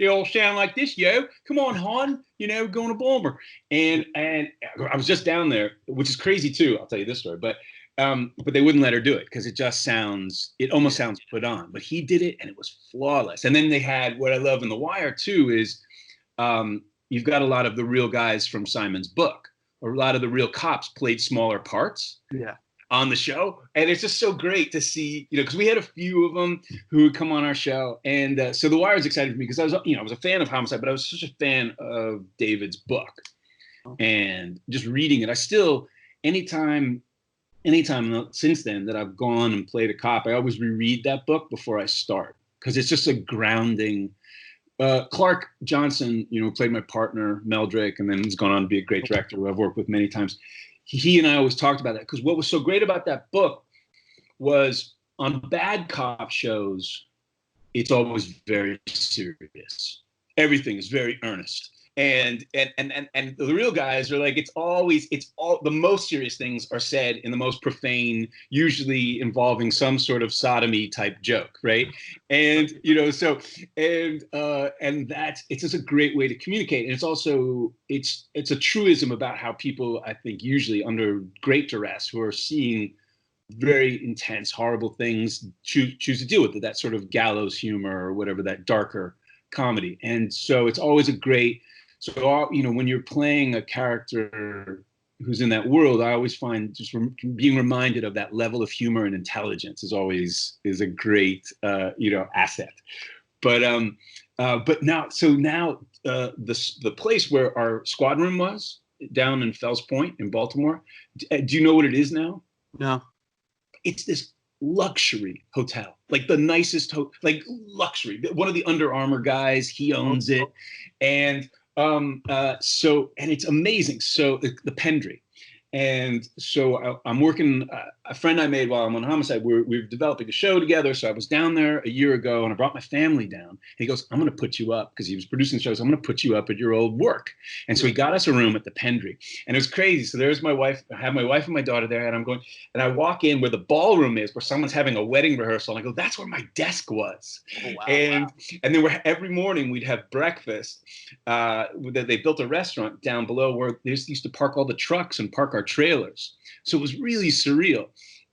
they all sound like this, yo. Come on, Han. You know, going to Baltimore. And I was just down there, which is crazy too. I'll tell you this story, but they wouldn't let her do it because it almost sounds put on. But he did it, and it was flawless. And then they had, what I love in The Wire too is you've got a lot of the real guys from Simon's book. A lot of the real cops played smaller parts on the show. And it's just so great to see, you know, because we had a few of them who would come on our show. And so The Wire is excited for me because I was a fan of Homicide, but I was such a fan of David's book. And just reading it, I still, anytime since then that I've gone and played a cop, I always reread that book before I start, because it's just a grounding. Clark Johnson, you know, played my partner, Meldrick, and then has gone on to be a great director who I've worked with many times. He and I always talked about that, because what was so great about that book was on bad cop shows, it's always very serious. Everything is very earnest. And the real guys are like, it's all the most serious things are said in the most profane, usually involving some sort of sodomy type joke, right? And you know, so and it's just a great way to communicate. And it's also it's a truism about how people, I think, usually under great duress, who are seeing very intense, horrible things, choose to deal with it. That sort of gallows humor or whatever, that darker comedy. And so it's always a great. So, you know, when you're playing a character who's in that world, I always find just being reminded of that level of humor and intelligence is a great, you know, asset. But now the place where our squad room was down in Fells Point in Baltimore, do you know what it is now? No. It's this luxury hotel, like the nicest, like luxury. One of the Under Armour guys, he owns it. And and it's amazing. So the Pendry. And so I'm working, a friend I made while I'm on Homicide, we're developing a show together. So I was down there a year ago and I brought my family down. And he goes, I'm going to put you up, because he was producing shows. I'm going to put you up at your old work. And so he got us a room at the Pendry. And it was crazy. So there's my wife. I have my wife and my daughter there. And I'm going, and I walk in where the ballroom is, where someone's having a wedding rehearsal. And I go, that's where my desk was. Oh, wow, and wow. and then every morning we'd have breakfast. They built a restaurant down below where they used to park all the trucks and park our trailers. So it was really surreal.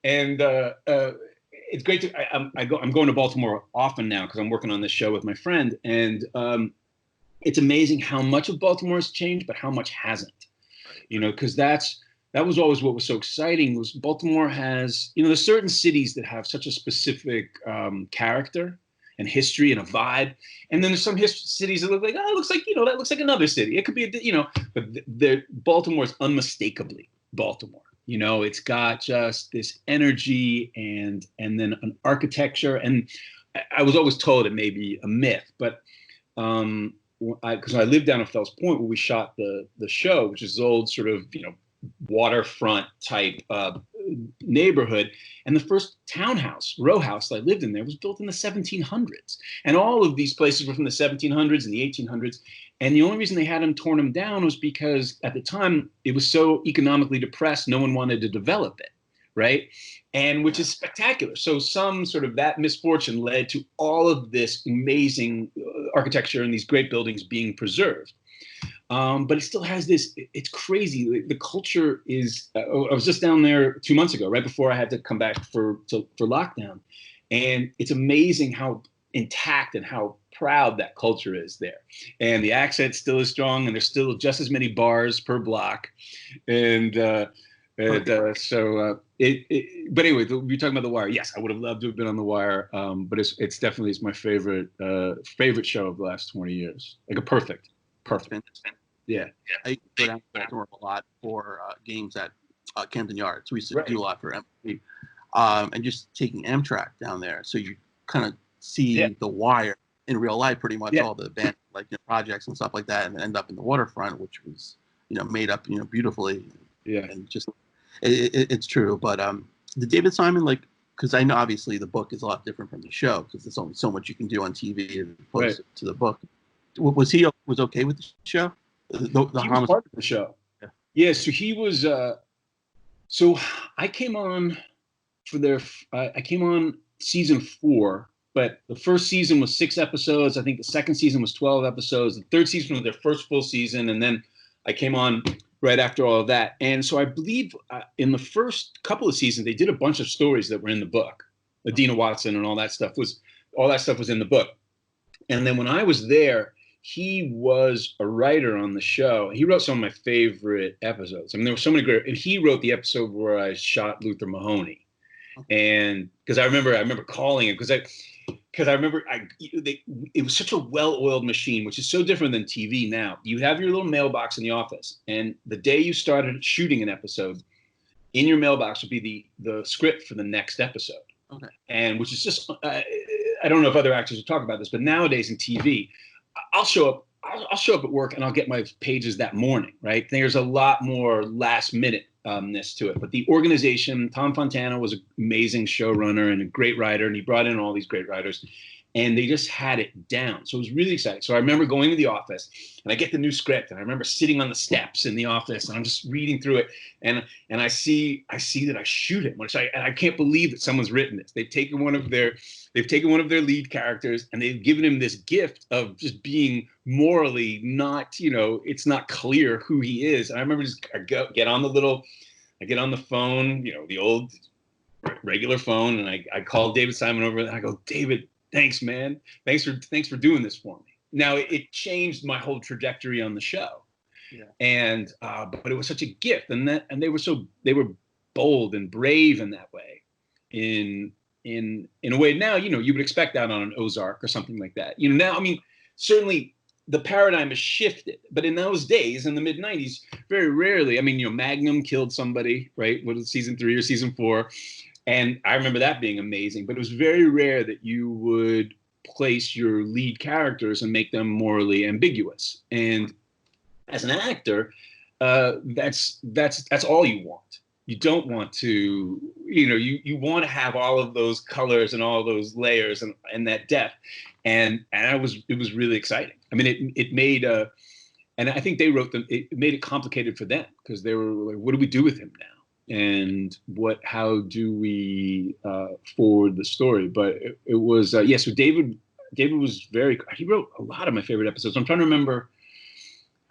And it's great to, I'm going to Baltimore often now because I'm working on this show with my friend. And it's amazing how much of Baltimore has changed, but how much hasn't. You know, because that was always what was so exciting, was Baltimore has, you know, there's certain cities that have such a specific character and history and a vibe. And then there's some cities that look like, oh, it looks like, you know, that looks like another city. It could be, you know, but Baltimore is unmistakably Baltimore. You know, it's got just this energy and then an architecture. And I was always told it may be a myth, but because I lived down in Fells Point where we shot the show, which is old sort of, you know, waterfront type neighborhood. And the first townhouse, row house that I lived in there was built in the 1700s. And all of these places were from the 1700s and the 1800s. And the only reason they had torn them down was because at the time it was so economically depressed, no one wanted to develop it, right? And which is spectacular. So some sort of that misfortune led to all of this amazing architecture and these great buildings being preserved. But it still has this, it's crazy. The culture is, I was just down there 2 months ago, right before I had to come back for lockdown. And it's amazing how intact and how proud that culture is there. And the accent still is strong, and there's still just as many bars per block. And but anyway, you're talking about The Wire. Yes, I would have loved to have been on The Wire, but it's definitely my favorite show of the last 20 years. Like a perfect. Yeah. I go down to Baltimore a lot for games at Camden Yards. We used to do a lot for MP, and just taking Amtrak down there, so you kind of see The Wire in real life, pretty much all the band projects and stuff like that, and end up in the waterfront, which was made up beautifully. Yeah, and just it's true. But the David Simon, because I know obviously the book is a lot different from the show, because there's only so much you can do on TV as opposed to the book. Was he okay with the show? He was part of the show. Yeah, so he was. So I came on I came on season 4, but the first season was 6 episodes. I think the second season was 12 episodes. The third season was their first full season, and then I came on right after all of that. And so I believe in the first couple of seasons they did a bunch of stories that were in the book. Adina Watson and all that stuff was in the book. And then when I was there, he was a writer on the show. He wrote some of my favorite episodes. I mean, there were so many great. And he wrote the episode where I shot Luther Mahoney, and because I remember calling him because I remember it was such a well-oiled machine, which is so different than TV now. You have your little mailbox in the office, and the day you started shooting an episode, in your mailbox would be the script for the next episode. Okay. And which is just I don't know if other actors will talk about this, but nowadays in TV, I'll show up at work and I'll get my pages that morning, right? There's a lot more last minute-ness to it. But the organization, Tom Fontana was an amazing showrunner and a great writer, and he brought in all these great writers, and they just had it down. So it was really exciting. So I remember going to the office, and I get the new script, and I remember sitting on the steps in the office, and I'm just reading through it, and I see that I shoot it, and I can't believe that someone's written this. They've taken one of their lead characters, and they've given him this gift of just being morally not, it's not clear who he is. And I remember I get on the phone, the old regular phone, and I call David Simon over, and I go, David, thanks, man. Thanks for doing this for me. Now it changed my whole trajectory on the show. Yeah. And but it was such a gift, and they were bold and brave in that way. In a way now, you would expect that on an Ozark or something like that. Now, I mean, certainly the paradigm has shifted, but in those days, in the mid 90s, very rarely, I mean, Magnum killed somebody, right? Was it season 3 or season 4? And I remember that being amazing, but it was very rare that you would place your lead characters and make them morally ambiguous. And as an actor, that's all you want. You don't want to, you want to have all of those colors and all those layers and that depth. And it was really exciting. I mean, it made, and I think they wrote them, it made it complicated for them because they were like, what do we do with him now? And how do we forward the story? But it was, yeah, so David was he wrote a lot of my favorite episodes. I'm trying to remember.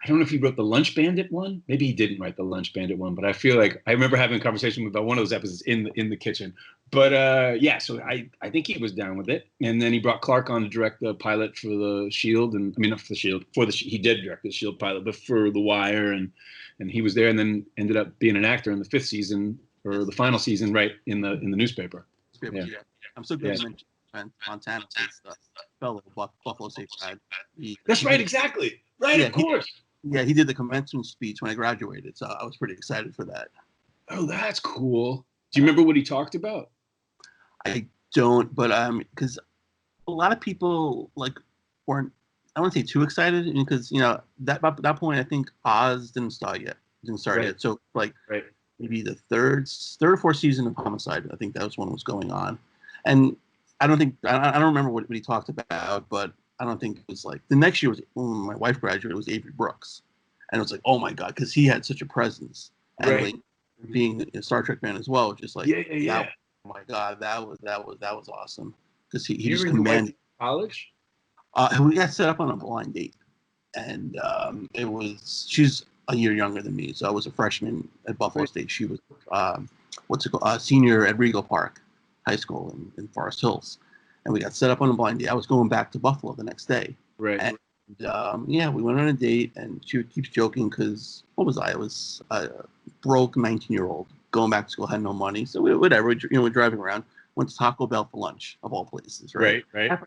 I don't know if he wrote the Lunch Bandit one. Maybe he didn't write the Lunch Bandit one, but I feel like I remember having a conversation about one of those episodes in the kitchen. But yeah, so I think he was down with it, and then he brought Clark on to direct the pilot for the Shield, and I mean not for the Shield, he did direct the Shield pilot, but for The Wire, and he was there, and then ended up being an actor in the 5th season or the final season, right in the newspaper. Yeah. I'm so glad you mentioned Montana, the fellow Buffalo State grad. That's right, exactly. Right, of course. He did the commencement speech when I graduated, so I was pretty excited for that. Oh, that's cool. Do you remember what he talked about? I don't, but because a lot of people weren't, I wouldn't say too excited, because that point I think Oz didn't start yet. So maybe the third or fourth season of Homicide, I think that was when it was going on, and I don't remember what he talked about, but I don't think it was the next year was when my wife graduated. It was Avery Brooks, and it was like, oh my god, because he had such a presence, and being a Star Trek fan as well, just yeah. Oh my god, that was awesome, because he you just commanded college. We got set up on a blind date, and she's a year younger than me, so I was a freshman at Buffalo State. She was senior at Regal Park High School in Forest Hills. And we got set up on a blind date. I was going back to Buffalo the next day. Right. And we went on a date, and she keeps joking because what was I? I was a broke 19-year-old going back to school, had no money. So we're driving around. Went to Taco Bell for lunch, of all places, right? Right.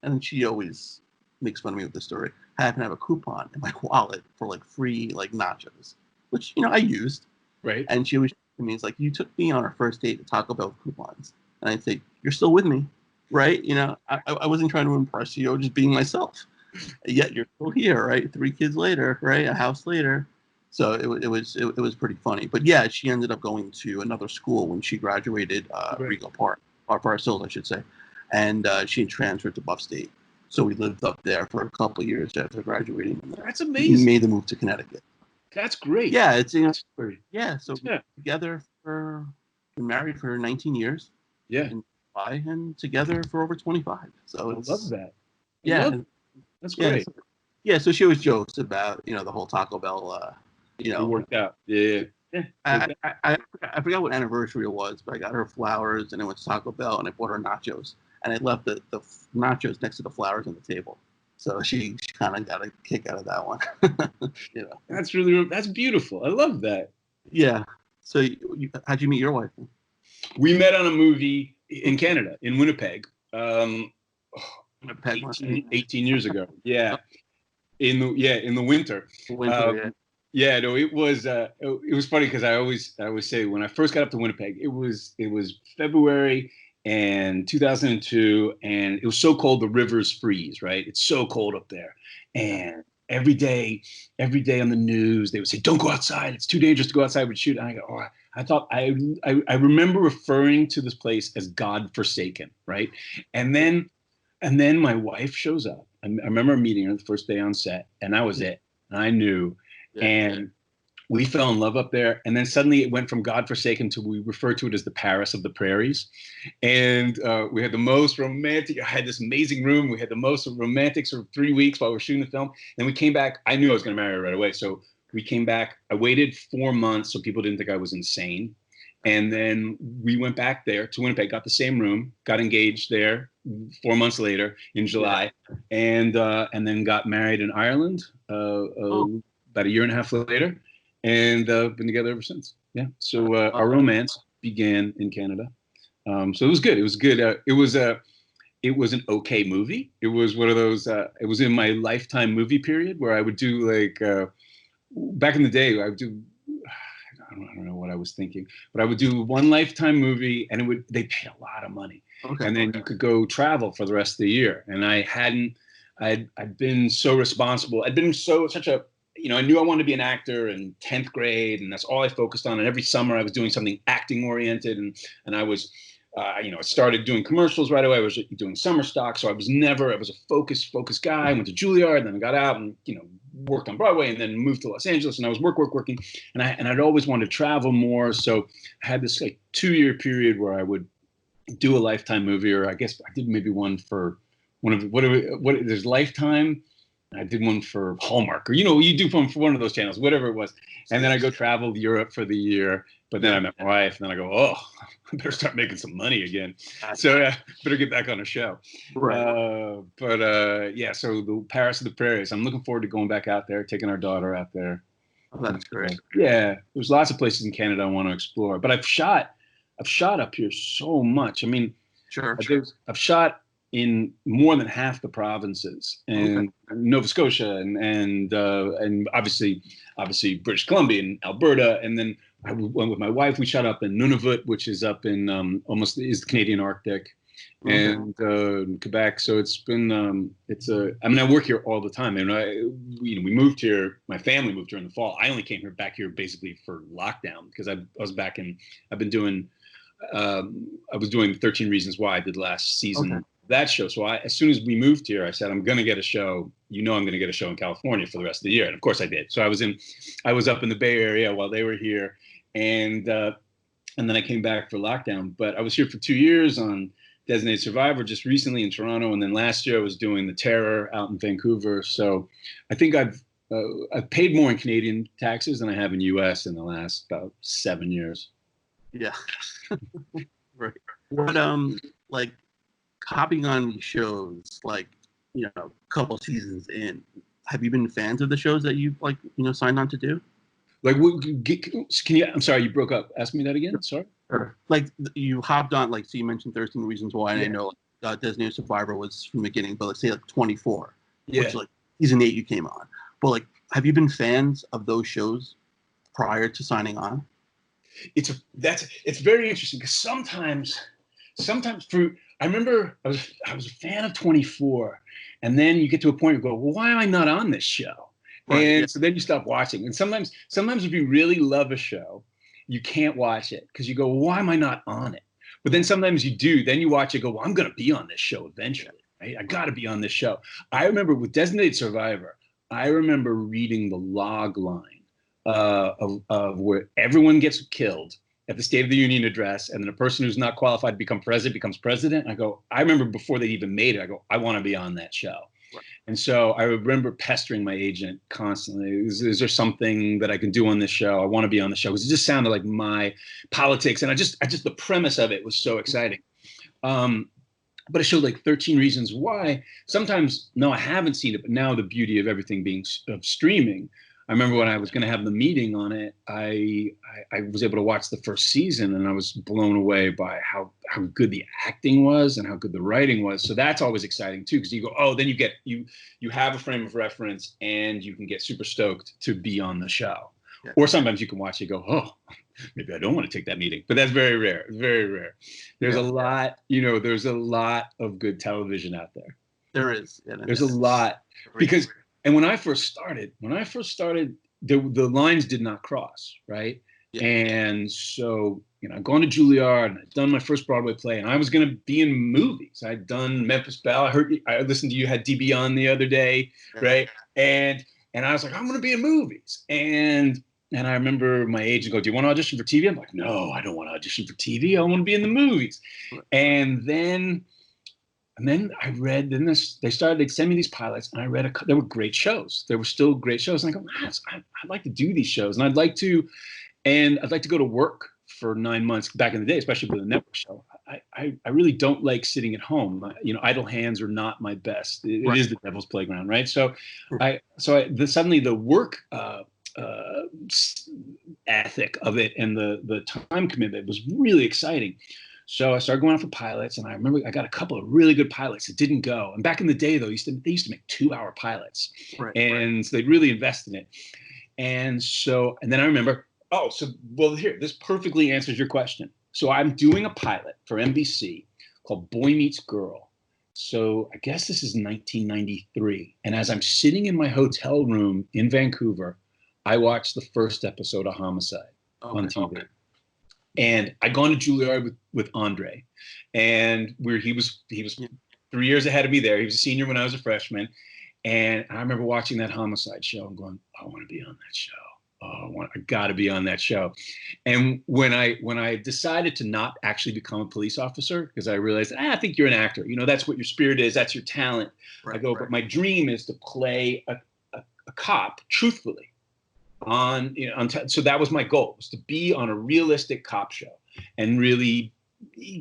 And she always makes fun of me with this story. I happen to have a coupon in my wallet for free nachos, which I used. Right. And she always to me, it's like, you took me on our first date at Taco Bell with coupons, and I'd say, you're still with me. Right, I wasn't trying to impress you, just being myself. Yet you're still here, right? 3 kids later, right? A house later. So it was pretty funny. But yeah, she ended up going to another school when she graduated, Regal Park, or Forest Hills, I should say, and she transferred to Buff State. So we lived up there for a couple of years after graduating. That's amazing. We made the move to Connecticut. That's great. Yeah, it's together been married for 19 years. Yeah. And together for over 25. So I love that. That's great. So she always jokes about the whole Taco Bell. It worked out. Yeah. I forgot what anniversary it was, but I got her flowers, and I went to Taco Bell, and I bought her nachos, and I left the nachos next to the flowers on the table. So she kind of got a kick out of that one. That's beautiful. I love that. Yeah. So how'd you meet your wife? We met on a movie in Canada, in Winnipeg, 18 years ago. Yeah, in the winter. It was funny because I always say when I first got up to Winnipeg, it was February and 2002, and it was so cold the rivers freeze. Right, it's so cold up there, and every day on the news they would say, "Don't go outside. It's too dangerous to go outside. We'd shoot." And I go, "Oh." I remember referring to this place as God forsaken, right? And then my wife shows up. I remember meeting her the first day on set, and that was it. And I knew, and we fell in love up there. And then suddenly it went from God forsaken to, we refer to it as the Paris of the prairies. And we had the most romantic. I had this amazing room. We had the most romantic for 3 weeks while we were shooting the film. And we came back. I knew I was going to marry her right away, so we came back. I waited 4 months so people didn't think I was insane. And then we went back there to Winnipeg, got the same room, got engaged there 4 months later in July, and then got married in Ireland about a year and a half later, and been together ever since. Yeah. So our romance began in Canada. So it was good. It was good. It was an okay movie. It was one of those. It was in my Lifetime movie period where I would do back in the day, I would do, I don't know what I was thinking, but I would do one Lifetime movie, and they paid a lot of money. Okay. And then you could go travel for the rest of the year. And I'd been so responsible. I'd been such a I knew I wanted to be an actor in 10th grade, and that's all I focused on. And every summer I was doing something acting oriented, and I was, I started doing commercials right away. I was doing summer stock, so I was a focused guy. I went to Juilliard, and then I got out and worked on Broadway, and then moved to Los Angeles, and I was working, and I'd always wanted to travel more. So I had this like 2-year period where I would do a Lifetime movie, or I guess I did maybe one for one of there's Lifetime. I did one for Hallmark, or you do one for one of those channels, whatever it was. And then I go travel Europe for the year. But then I met my wife, and then I go, oh, I better start making some money again. So better get back on a show. Right. So the Paris of the Prairies. I'm looking forward to going back out there, taking our daughter out there. Oh, that's great. Yeah, there's lots of places in Canada I want to explore. But I've shot up here so much. I mean, sure. I've shot in more than half the provinces, and Nova Scotia, and obviously British Columbia and Alberta, and then I went with my wife. We shot up in Nunavut, which is up in almost is the Canadian Arctic, and Quebec. So it's been I work here all the time, and we moved here. My family moved here in the fall. I only came back here basically for lockdown, because I was doing 13 Reasons Why. I did last season. Okay. That show. So as soon as we moved here, I said, I'm going to get a show. I'm going to get a show in California for the rest of the year. And of course I did. So I was up in the Bay Area while they were here. And then I came back for lockdown, but I was here for 2 years on Designated Survivor, just recently in Toronto. And then last year I was doing The Terror out in Vancouver. So I think I've paid more in Canadian taxes than I have in US in the last about 7 years. Yeah. Right. What, hopping on these shows, a couple seasons in, have you been fans of the shows that you've signed on to do? Can you? I'm sorry, you broke up. Ask me that again. Sorry. Sure. You hopped on, so you mentioned 13 Reasons Why, and I know Designated Survivor was from the beginning, but let's say 24, which season 8 you came on. But have you been fans of those shows prior to signing on? It's very interesting, because sometimes I remember I was a fan of 24, and then you get to a point where you go, well, why am I not on this show? Right, so then you stop watching. And sometimes if you really love a show, you can't watch it because you go, well, why am I not on it? But then sometimes you do. Then you watch it, go, well, I'm going to be on this show eventually. Right? I got to be on this show. I remember with Designated Survivor, I remember reading the log line of where everyone gets killed at the State of the Union address, and then a person who's not qualified to become president becomes president. I remember before they even made it, I go, I want to be on that show. Right. And so I remember pestering my agent constantly. Is there something that I can do on this show? I want to be on the show, because it just sounded like my politics, and I just the premise of it was so exciting. But a show like 13 Reasons Why, sometimes, no, I haven't seen it, but now the beauty of everything being of streaming. I remember when I was going to have the meeting on it, I was able to watch the first season, and I was blown away by how good the acting was and how good the writing was. So that's always exciting too, because you go, oh, then you have a frame of reference, and you can get super stoked to be on the show. Yeah. Or sometimes you can watch it and go, oh, maybe I don't want to take that meeting. But that's very rare. It's very rare. There's a lot, there's a lot of good television out there. There is. Yeah, there's a lot, because. And when I first started, the lines did not cross, right? Yeah. And so, I'd gone to Juilliard, and I'd done my first Broadway play, and I was going to be in movies. I'd done Memphis Belle. I listened to you had DB on the other day, right? And I was like, I'm going to be in movies. And I remember my agent go, do you want to audition for TV? I'm like, no, I don't want to audition for TV. I want to be in the movies. Right. And then I read, they'd send me these pilots, and I read, there were great shows. There were still great shows. And I go, man, I'd like to do these shows. And I'd like to go to work for 9 months back in the day, especially with a network show. I really don't like sitting at home. Idle hands are not my best. It is the devil's playground, right? So suddenly the work ethic of it and the time commitment was really exciting. So I started going out for pilots, and I remember I got a couple of really good pilots that didn't go. And back in the day, though, they used to make 2-hour pilots, so they'd really invest in it. And then I remember, here, this perfectly answers your question. So I'm doing a pilot for NBC called Boy Meets Girl. So I guess this is 1993. And as I'm sitting in my hotel room in Vancouver, I watched the first episode of Homicide on TV. Okay. And I'd gone to Juilliard with Andre, and he was 3 years ahead of me there. He was a senior when I was a freshman. And I remember watching that Homicide show and going, I want to be on that show. Oh, I got to be on that show. And when I decided to not actually become a police officer, because I realized, I think you're an actor. You know, that's what your spirit is. That's your talent. Right, I go, right. But my dream is to play a cop truthfully. So that was my goal, was to be on a realistic cop show and really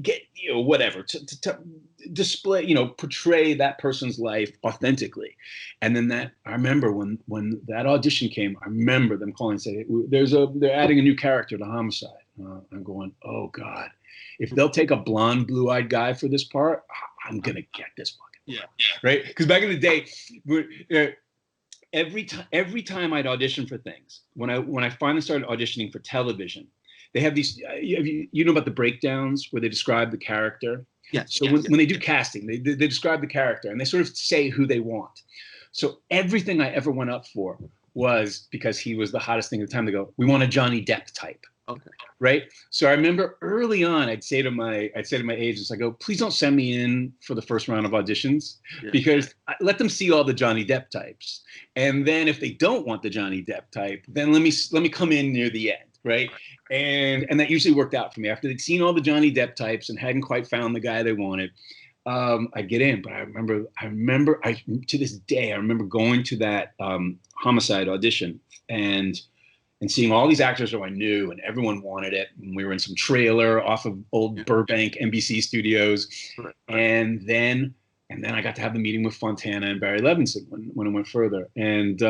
get, whatever, to display, portray that person's life authentically. And then I remember when that audition came, I remember them calling and saying, they're adding a new character to Homicide. I'm going, oh God, if they'll take a blonde, blue-eyed guy for this part, I'm going to get this fucking part. Yeah. Right? Because back in the day, every time I'd audition for things, when I finally started auditioning for television, they have these, you know about the breakdowns where they describe the character? Yes. So when they do casting, they describe the character and they sort of say who they want. So everything I ever went up for was, because he was the hottest thing at the time, they go, we want a Johnny Depp type. Okay. Right. So I remember early on, I'd say to my agents, I go, please don't send me in for the first round of auditions, because let them see all the Johnny Depp types. And then if they don't want the Johnny Depp type, then let me come in near the end. Right. And that usually worked out for me. After they'd seen all the Johnny Depp types and hadn't quite found the guy they wanted, I'd get in. But I remember to this day, I remember going to that Homicide audition and seeing all these actors who I knew, and everyone wanted it. And we were in some trailer off of old Burbank NBC studios. Right. And then I got to have the meeting with Fontana and Barry Levinson when it went further. And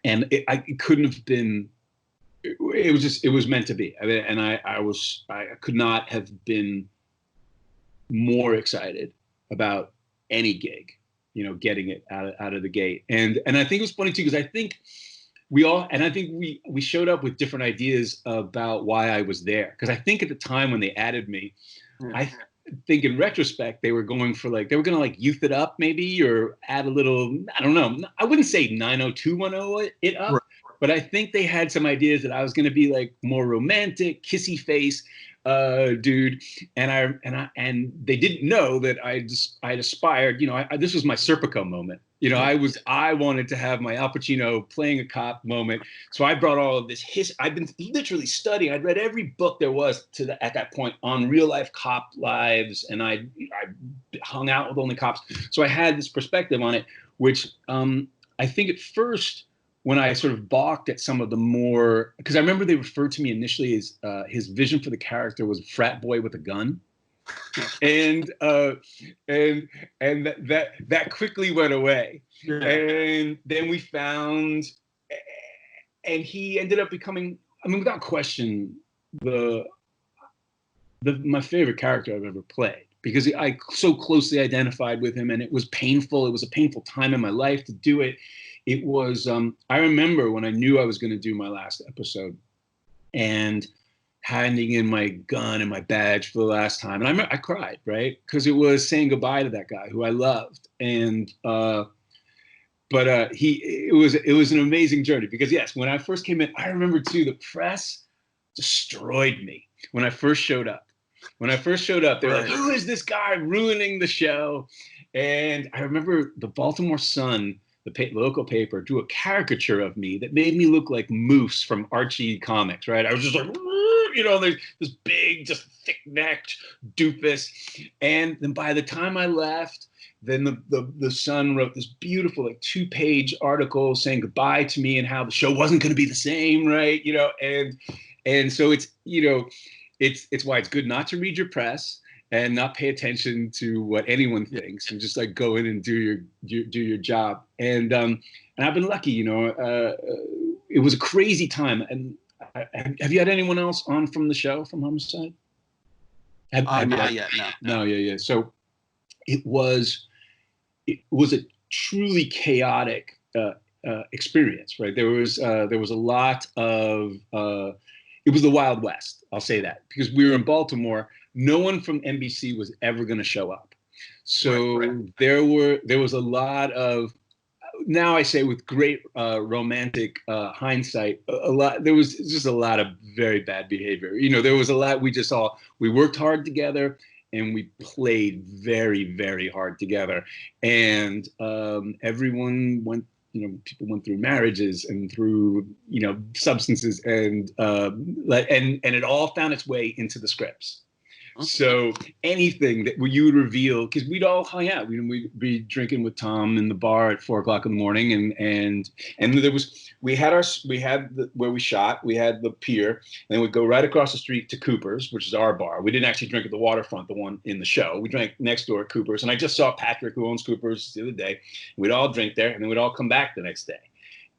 it couldn't have been, it was meant to be. And I could not have been more excited about any gig, getting it out of the gate. And I think it was funny too, because I think we showed up with different ideas about why I was there. Because I think at the time when they added me, I think in retrospect, they were going to youth it up maybe, or add a little, I don't know. I wouldn't say 90210 it up, but I think they had some ideas that I was going to be like more romantic, kissy face dude. And they didn't know that I'd aspired, this was my Serpico moment. I wanted to have my Al Pacino playing a cop moment. So I brought all of this I've been literally studying. I'd read every book there was at that point on real life cop lives. And I hung out with only cops. So I had this perspective on it, which I think at first, when I sort of balked at some of the more, because I remember they referred to me initially as his vision for the character was a frat boy with a gun. And that quickly went away. Yeah. And then we found, and he ended up becoming, without question, my favorite character I've ever played, because I so closely identified with him, and it was painful. It was a painful time in my life to do it. It was, I remember when I knew I was going to do my last episode and handing in my gun and my badge for the last time. And I cried, right? Because it was saying goodbye to that guy who I loved. And, it was an amazing journey, because yes, when I first came in, I remember too, the press destroyed me when I first showed up. They were like, who is this guy ruining the show? And I remember the Baltimore Sun, the local paper, drew a caricature of me that made me look like Moose from Archie comics, right? I was just like, there's this big, just thick-necked doofus. And then by the time I left, then the Sun wrote this beautiful, 2-page article saying goodbye to me and how the show wasn't going to be the same, right? And so it's, it's why it's good not to read your press and not pay attention to what anyone thinks, and just go in and do your job. And I've been lucky, it was a crazy time. And have you had anyone else on from the show, from Homicide? Not yet, no. Yeah. So it was a truly chaotic experience, right? There was a lot of it was the Wild West. I'll say that, because we were in Baltimore. No one from NBC was ever going to show up. So Right. there was a lot of, now I say with great romantic hindsight, a lot, there was just a lot of very bad behavior. You know, there was a lot, we worked hard together and we played very, very hard together. And everyone went, you know, people went through marriages and through, you know, substances and it all found its way into the scripts. So anything that you would reveal, because we'd all hang out, we'd be drinking with Tom in the bar at 4 o'clock in the morning, and there was we had where we shot, we had the pier, and then we'd go right across the street to Cooper's, which is our bar. We didn't actually drink at the waterfront, the one in the show. We drank next door at Cooper's, and I just saw Patrick, who owns Cooper's, the other day. We'd all drink there, and then we'd all come back the next day.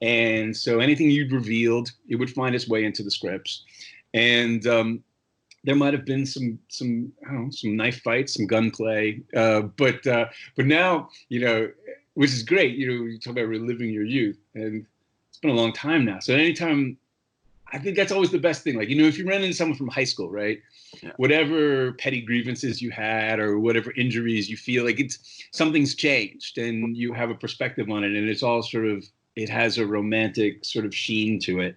And so anything you'd revealed, it would find its way into the scripts, and there might have been some I don't know, some knife fights, some gunplay, but now, you know, which is great. You know, you talk about reliving your youth, and it's been a long time now. So anytime, I think that's always the best thing. Like, you know, if you run into someone from high school, right? Yeah. Whatever petty grievances you had or whatever injuries you feel like something's changed, and you have a perspective on it, and it's all sort of, it has a romantic sort of sheen to it.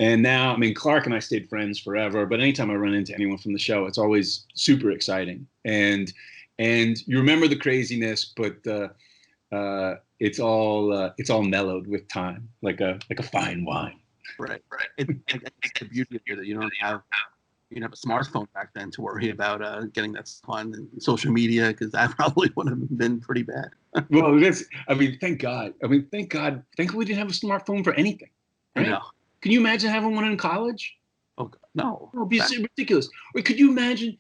And now, I mean, Clark and I stayed friends forever, but anytime I run into anyone from the show, it's always super exciting. And you remember the craziness, but it's all mellowed with time, like a fine wine. Right. It's the beauty of it that you don't have a smartphone back then to worry about getting that on social media, because that probably would have been pretty bad. Well, thank God. Thank God we didn't have a smartphone for anything. Right? I know. Can you imagine having one in college? Oh no, it would be ridiculous. Or could you imagine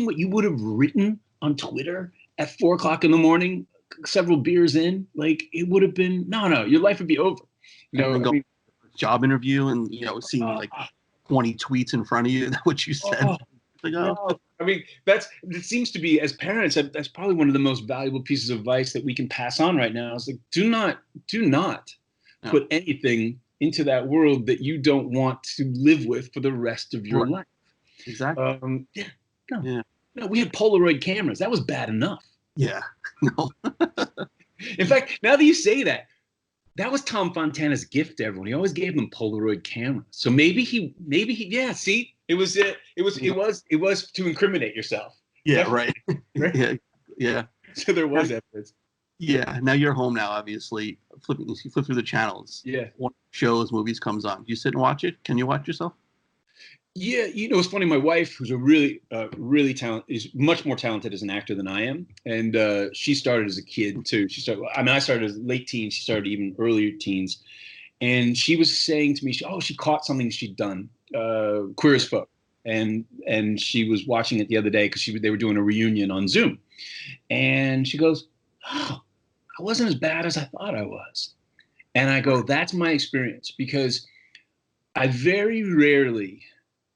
what you would have written on Twitter at 4 o'clock in the morning, several beers in? Like, it would have been no. Your life would be over. You know, job interview and seeing like 20 tweets in front of you. That's what you said. Like, no. I mean, it seems to be, as parents, that's probably one of the most valuable pieces of advice that we can pass on right now. Is like, do not put anything into that world that you don't want to live with for the rest of your life. Exactly. No, we had Polaroid cameras. That was bad enough. Yeah. No. In fact, now that you say that, that was Tom Fontana's gift to everyone. He always gave them Polaroid cameras. So maybe he, see, it was to incriminate yourself. Yeah, right. Yeah. So there was evidence. Yeah. Now you're home now, obviously. You flip through the channels. Yeah. One shows, movies comes on. Do you sit and watch it? Can you watch yourself? Yeah, it's funny. My wife, who's a really talented, is much more talented as an actor than I am, and she started as a kid too. I started as late teens. She started even earlier teens, and she was saying to me, she caught something she'd done, Queer as Folk, and she was watching it the other day because they were doing a reunion on Zoom, and she goes, "Oh, I wasn't as bad as I thought I was," and I go, "That's my experience," because I very rarely.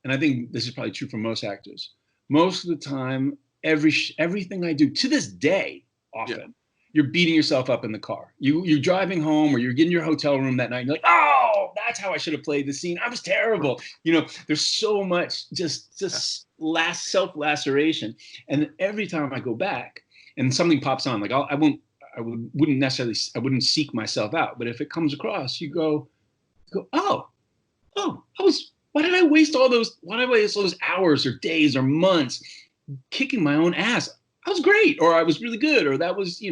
And I think this is probably true for most actors. Most of the time, everything I do to this day, often, you're beating yourself up in the car. You're driving home, or you're getting your hotel room that night. And you're like, oh, that's how I should have played the scene. I was terrible. There's so much just self-laceration. And every time I go back and something pops on, like I wouldn't seek myself out. But if it comes across, you go, why did I waste all those hours or days or months kicking my own ass? I was great, or I was really good, or that was, it's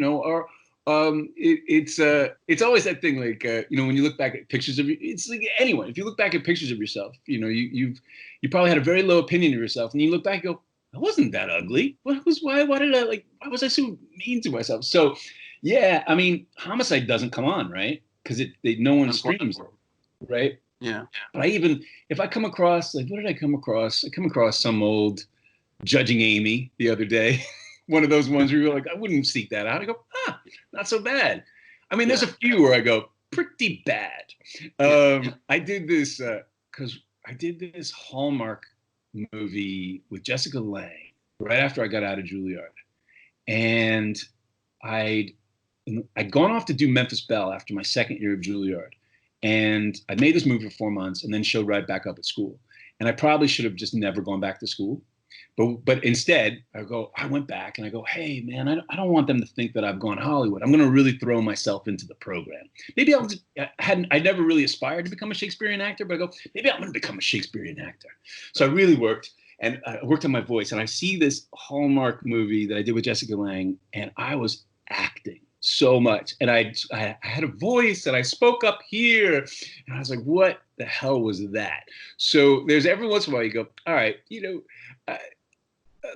always that thing, like, when you look back at pictures of you, it's like anyone, if you look back at pictures of yourself, you probably had a very low opinion of yourself, and you look back and go, I wasn't that ugly. Why was I so mean to myself? So, yeah, I mean, Homicide doesn't come on, right? Because no one streams it, right? Yeah. But if I come across, like, what did I come across? I come across some old Judging Amy the other day. One of those ones where you're like, I wouldn't seek that out. I go, not so bad. I mean, there's a few where I go, pretty bad. I did this because I did this Hallmark movie with Jessica Lange right after I got out of Juilliard. And I'd gone off to do Memphis Belle after my second year of Juilliard. And I made this movie for 4 months and then showed right back up at school. And I probably should have just never gone back to school. But instead, I went back and I go, hey, man, I don't want them to think that I've gone Hollywood. I'm going to really throw myself into the program. Maybe I never really aspired to become a Shakespearean actor, but I go, maybe I'm going to become a Shakespearean actor. So I really worked. And I worked on my voice. And I see this Hallmark movie that I did with Jessica Lange, and I was acting so much. And I had a voice, and I spoke up here. And I was like, what the hell was that? So there's every once in a while you go, all right,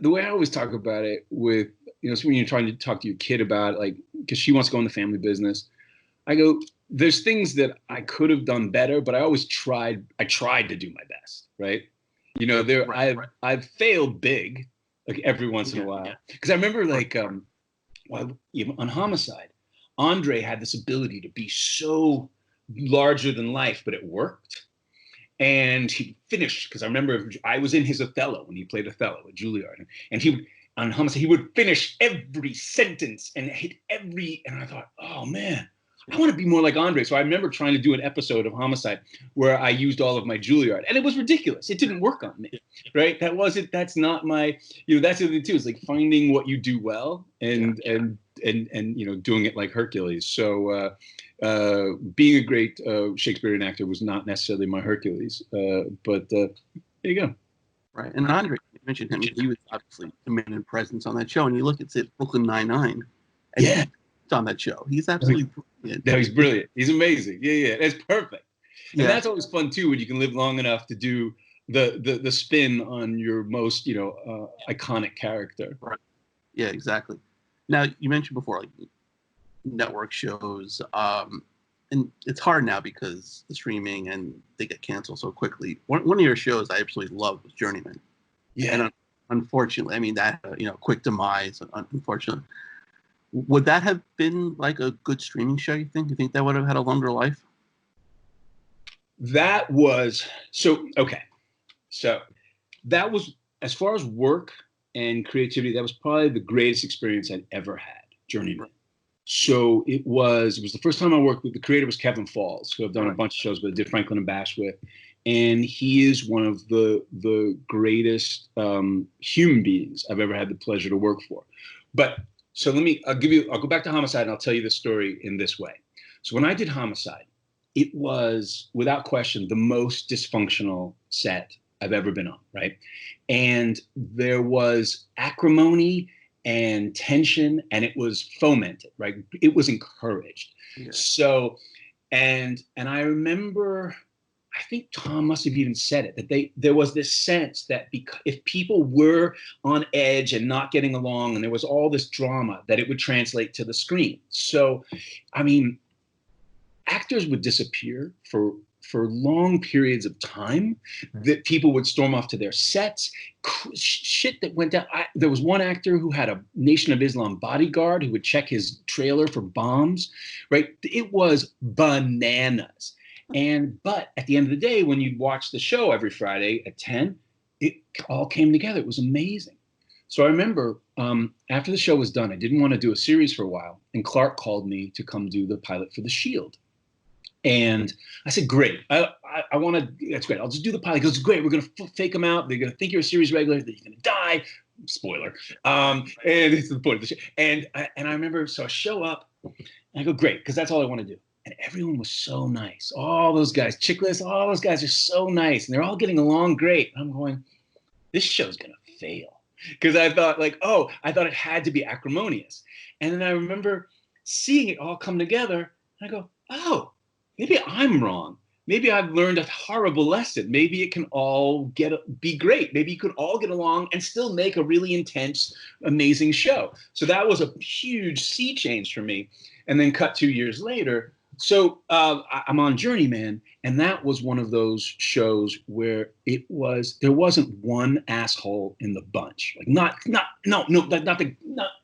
the way I always talk about it with, so when you're trying to talk to your kid about it, like, because she wants to go in the family business, I go, there's things that I could have done better, but I tried to do my best, right? I've failed big, like every once in a while. Because I remember, like, on Homicide, Andre had this ability to be so larger than life, but it worked. And he finished, because I remember I was in his Othello when he played Othello with Juilliard, and on Homicide, he would finish every sentence and hit and I thought, oh man, I want to be more like Andre. So I remember trying to do an episode of Homicide where I used all of my Juilliard, and it was ridiculous. It didn't work on me, right? That's not my, that's the thing too. It's like finding what you do well and doing it like Hercules. So being a great Shakespearean actor was not necessarily my Hercules, but there you go. Right. And Andre, you mentioned him. He was obviously the main presence on that show. And you look at Brooklyn Nine-Nine, and he's on that show. He's absolutely brilliant. No, he's brilliant. He's amazing. Yeah. That's perfect. And Yeah. that's always fun too, when you can live long enough to do the spin on your most, iconic character. Right. Yeah, exactly. Now, you mentioned before, like, network shows, and it's hard now because the streaming and they get canceled so quickly. One of your shows I absolutely loved was Journeyman. Yeah. And unfortunately, I mean, that, quick demise, unfortunately. Would that have been like a good streaming show, you think? You think that would have had a longer life? That was, okay. So that was, as far as work and creativity, that was probably the greatest experience I'd ever had, Journeyman. Right. So it was the first time I worked with, the creator was Kevin Falls, who I've done a bunch of shows, but I did Franklin and Bash with. And he is one of the greatest human beings I've ever had the pleasure to work for. But so I'll go back to Homicide, and I'll tell you the story in this way. So when I did Homicide, it was without question the most dysfunctional set I've ever been on, right? And there was acrimony and tension, and it was fomented, right? It was encouraged. Yeah. So, and I remember, I think Tom must have even said it, that there was this sense that if people were on edge and not getting along, and there was all this drama, that it would translate to the screen. So, I mean, actors would disappear for long periods of time, that people would storm off to their sets, shit that went down. There was one actor who had a Nation of Islam bodyguard who would check his trailer for bombs, right? It was bananas. But at the end of the day, when you'd watch the show every Friday at 10, it all came together. It was amazing. So I remember after the show was done, I didn't want to do a series for a while, and Clark called me to come do the pilot for The Shield. And I said, great. I want to, that's great. I'll just do the pilot. He goes, great. We're going to fake them out. They're going to think you're a series regular, that you're going to die. Spoiler. And it's the point of the show. And I remember, so I show up and I go, great, because that's all I want to do. And everyone was so nice. All those guys, Chickless, all those guys are so nice. And they're all getting along great. And I'm going, this show's going to fail. Because I thought it had to be acrimonious. And then I remember seeing it all come together. And I go, oh, maybe I'm wrong. Maybe I've learned a horrible lesson. Maybe it can all be great. Maybe you could all get along and still make a really intense, amazing show. So that was a huge sea change for me. And then cut 2 years later. So I'm on Journeyman, and that was one of those shows where there wasn't one asshole in the bunch. Like not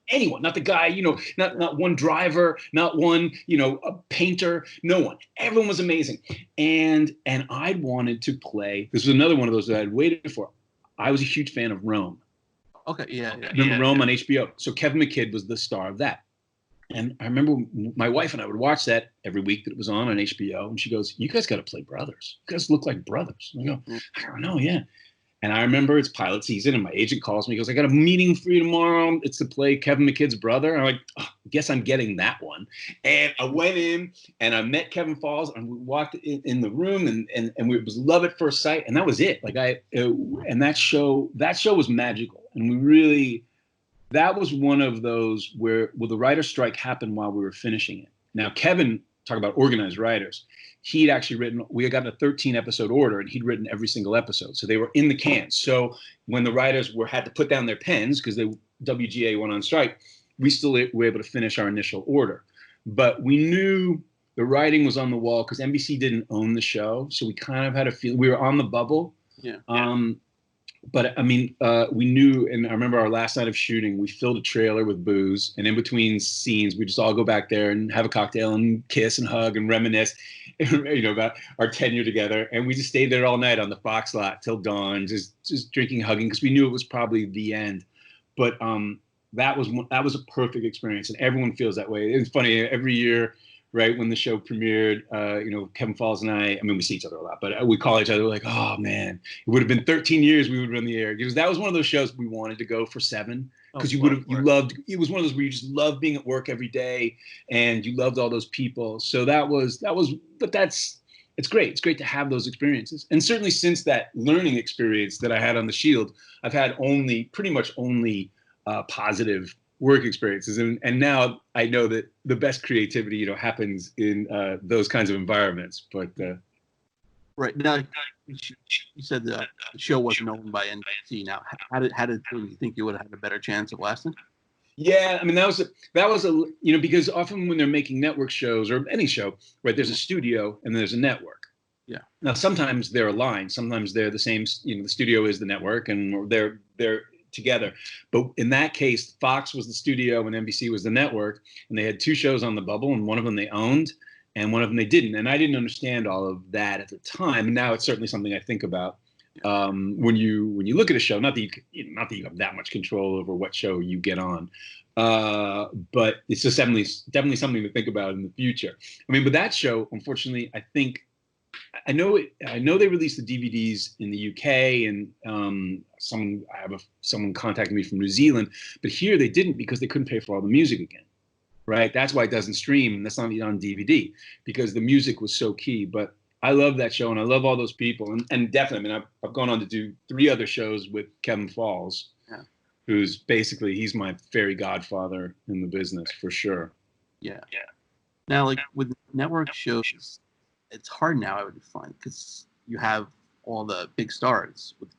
anyone, not the guy, not one driver, not one, a painter, no one. Everyone was amazing. And I'd wanted to play. This was another one of those that I'd waited for. I was a huge fan of Rome. Okay, yeah. Remember Rome on HBO? So Kevin McKidd was the star of that. And I remember my wife and I would watch that every week that it was on HBO. And she goes, you guys got to play brothers. You guys look like brothers. And I go, I don't know, yeah. And I remember it's pilot season, and my agent calls me. He goes, "I got a meeting for you tomorrow. It's to play Kevin McKidd's brother." And I'm like, oh, I guess I'm getting that one. And I went in, and I met Kevin Falls, and we walked in the room, and it was love at first sight, and that was it. Like and that show was magical, and we really, that was one of those where the writer's strike happened while we were finishing it. Now, Kevin, talk about organized writers. He'd actually written, we had gotten a 13 episode order, and he'd written every single episode. So they were in the can. So when the writers had to put down their pens because the WGA went on strike, we still were able to finish our initial order. But we knew the writing was on the wall because NBC didn't own the show. So we kind of had a feeling, we were on the bubble. Yeah. But I mean, we knew, and I remember our last night of shooting, we filled a trailer with booze, and in between scenes, we just all go back there and have a cocktail and kiss and hug and reminisce, you know, about our tenure together. And we just stayed there all night on the Fox lot till dawn, just drinking, hugging, because we knew it was probably the end. But that was a perfect experience, and everyone feels that way. It's funny, every year, right when the show premiered, you know, Kevin Falls and I mean, we see each other a lot, but we call each other like, oh man, it would have been 13 years we would run the air, because that was one of those shows we wanted to go for 7, because you loved, it was one of those where you just loved being at work every day, and you loved all those people. So but it's great. It's great to have those experiences. And certainly since that learning experience that I had on the Shield, I've had pretty much only positive work experiences, and now I know that the best creativity, you know, happens in those kinds of environments. But right now, you said the show wasn't owned by NBC. Now, how did you think you would have had a better chance of lasting? Yeah, I mean, that was a you know, because often when they're making network shows or any show, right, there's a studio and there's a network. Yeah. Now sometimes they're aligned, sometimes they're the same. You know, the studio is the network, and they're together. But in that case, Fox was the studio and NBC was the network, and they had 2 shows on the bubble, and one of them they owned and one of them they didn't. And I didn't understand all of that at the time. And now it's certainly something I think about when you look at a show. Not that you have that much control over what show you get on, but it's just definitely something to think about in the future. I mean, but that show, unfortunately, I know they released the DVDs in the UK, and someone contacted me from New Zealand, but here they didn't, because they couldn't pay for all the music again. Right? That's why it doesn't stream, and that's not on DVD, because the music was so key. But I love that show, and I love all those people, and definitely, I mean, I've gone on to do 3 other shows with Kevin Falls, who's basically, he's my fairy godfather in the business for sure. Yeah. Now, like with network shows, it's hard now, I would find, because you have all the big stars with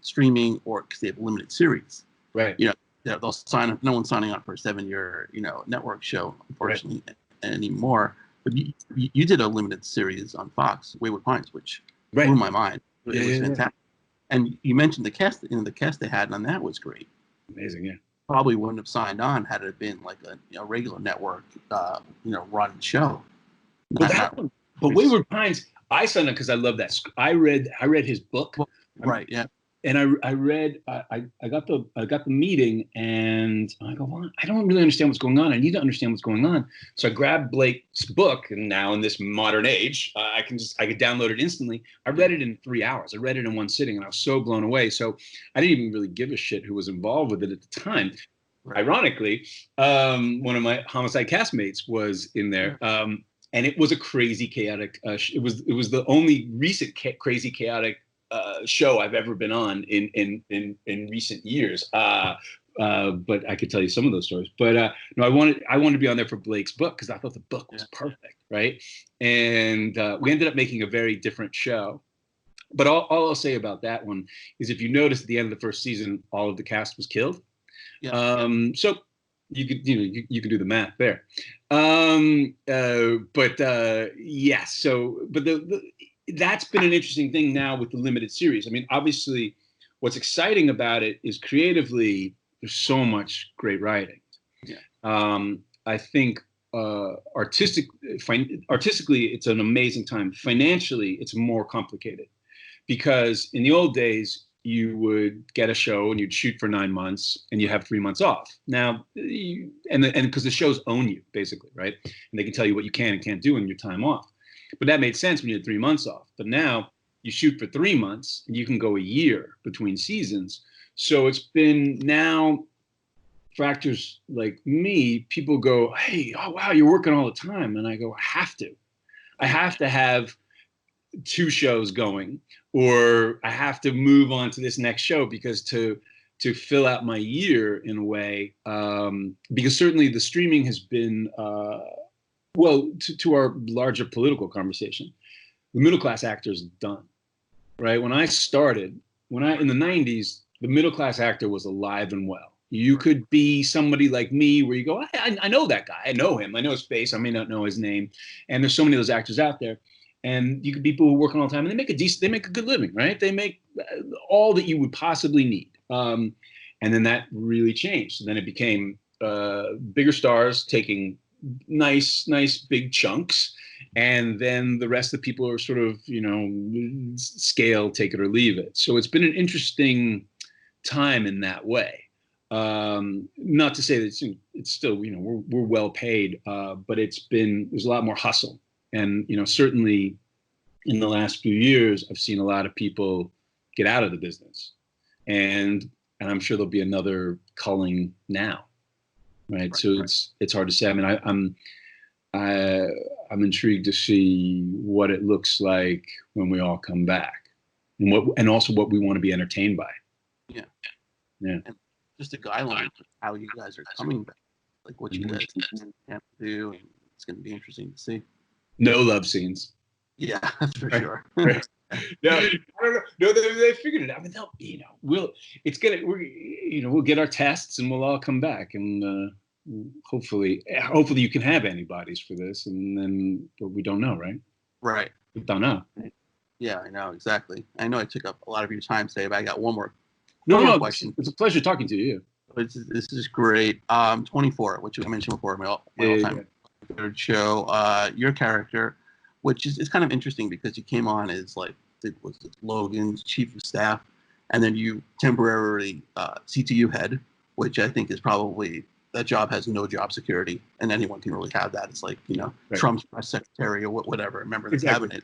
streaming, or because they have limited series. Right. You know, they'll sign up. No one's signing up for a 7-year, you know, network show, unfortunately, anymore. But you did a limited series on Fox, Wayward Pines, which blew my mind. It was fantastic. And you mentioned the cast. You know, the cast they had on that was great. Amazing, yeah. Probably wouldn't have signed on had it been like a regular network, run show. But Wayward Pines, I signed up because I love that. I read his book. Right. Yeah. And I read. I got the meeting, and I go, well, I don't really understand what's going on. I need to understand what's going on. So I grabbed Blake's book, and now in this modern age, I could download it instantly. I read it in 3 hours. I read it in one sitting, and I was so blown away. So I didn't even really give a shit who was involved with it at the time. Right. Ironically, one of my Homicide castmates was in there. And it was a crazy, chaotic. It was the only recent crazy, chaotic show I've ever been on in recent years. But I could tell you some of those stories. But no, I wanted to be on there for Blake's book, because I thought the book was perfect, right? And we ended up making a very different show. But all I'll say about that one is, if you notice at the end of the first season, all of the cast was killed. Yeah. So you could do the math there. That's been an interesting thing now with the limited series. I mean, obviously, what's exciting about it is creatively, there's so much great writing. Yeah. I think artistically, it's an amazing time. Financially, it's more complicated, because in the old days, you would get a show and you'd shoot for 9 months and you have 3 months off. Now, and because the shows own you, basically, right? And they can tell you what you can and can't do in your time off. But that made sense when you had 3 months off. But now you shoot for 3 months, and you can go a year between seasons. So it's been now for actors like me, people go, hey, oh wow, you're working all the time, and I go, I have to have 2 shows going, or I have to move on to this next show, because to fill out my year in a way, because certainly the streaming has been, well, to our larger political conversation, the middle class actor is done, right? When I started, in the 90s, the middle class actor was alive and well. You could be somebody like me where you go, I know that guy, I know him, I know his face, I may not know his name, and there's so many of those actors out there. And you could be people who work all the time, and they make a good living, right? They make all that you would possibly need. And then that really changed. So then it became bigger stars taking nice big chunks, and then the rest of the people are sort of, scale, take it or leave it. So it's been an interesting time in that way. Not to say that it's still, we're well paid, but there's a lot more hustle. And, certainly in the last few years, I've seen a lot of people get out of the business, and I'm sure there'll be another culling now. Right. So it's hard to say. I mean, I'm intrigued to see what it looks like when we all come back, and also what we want to be entertained by. Yeah. Yeah. And just a guideline of how you guys are coming back, like what you guys can do, and it's going to be interesting to see. No love scenes. Yeah, that's for sure. Right. No, I don't know. No, they figured it out. I mean, we'll get our tests, and we'll all come back, and hopefully you can have antibodies for this, and then, but we don't know, right? Right. We don't know. Yeah, I know, exactly. I know I took up a lot of your time today, but I got one more. No, question. It's a pleasure talking to you. This is great. 24, which I mentioned before, my all-time favorite show. Your character, which is kind of interesting because you came on as Logan's chief of staff, and then you temporarily CTU head, which I think is probably, that job has no job security, and anyone can really have that. It's like, Trump's press secretary or whatever, member of the cabinet.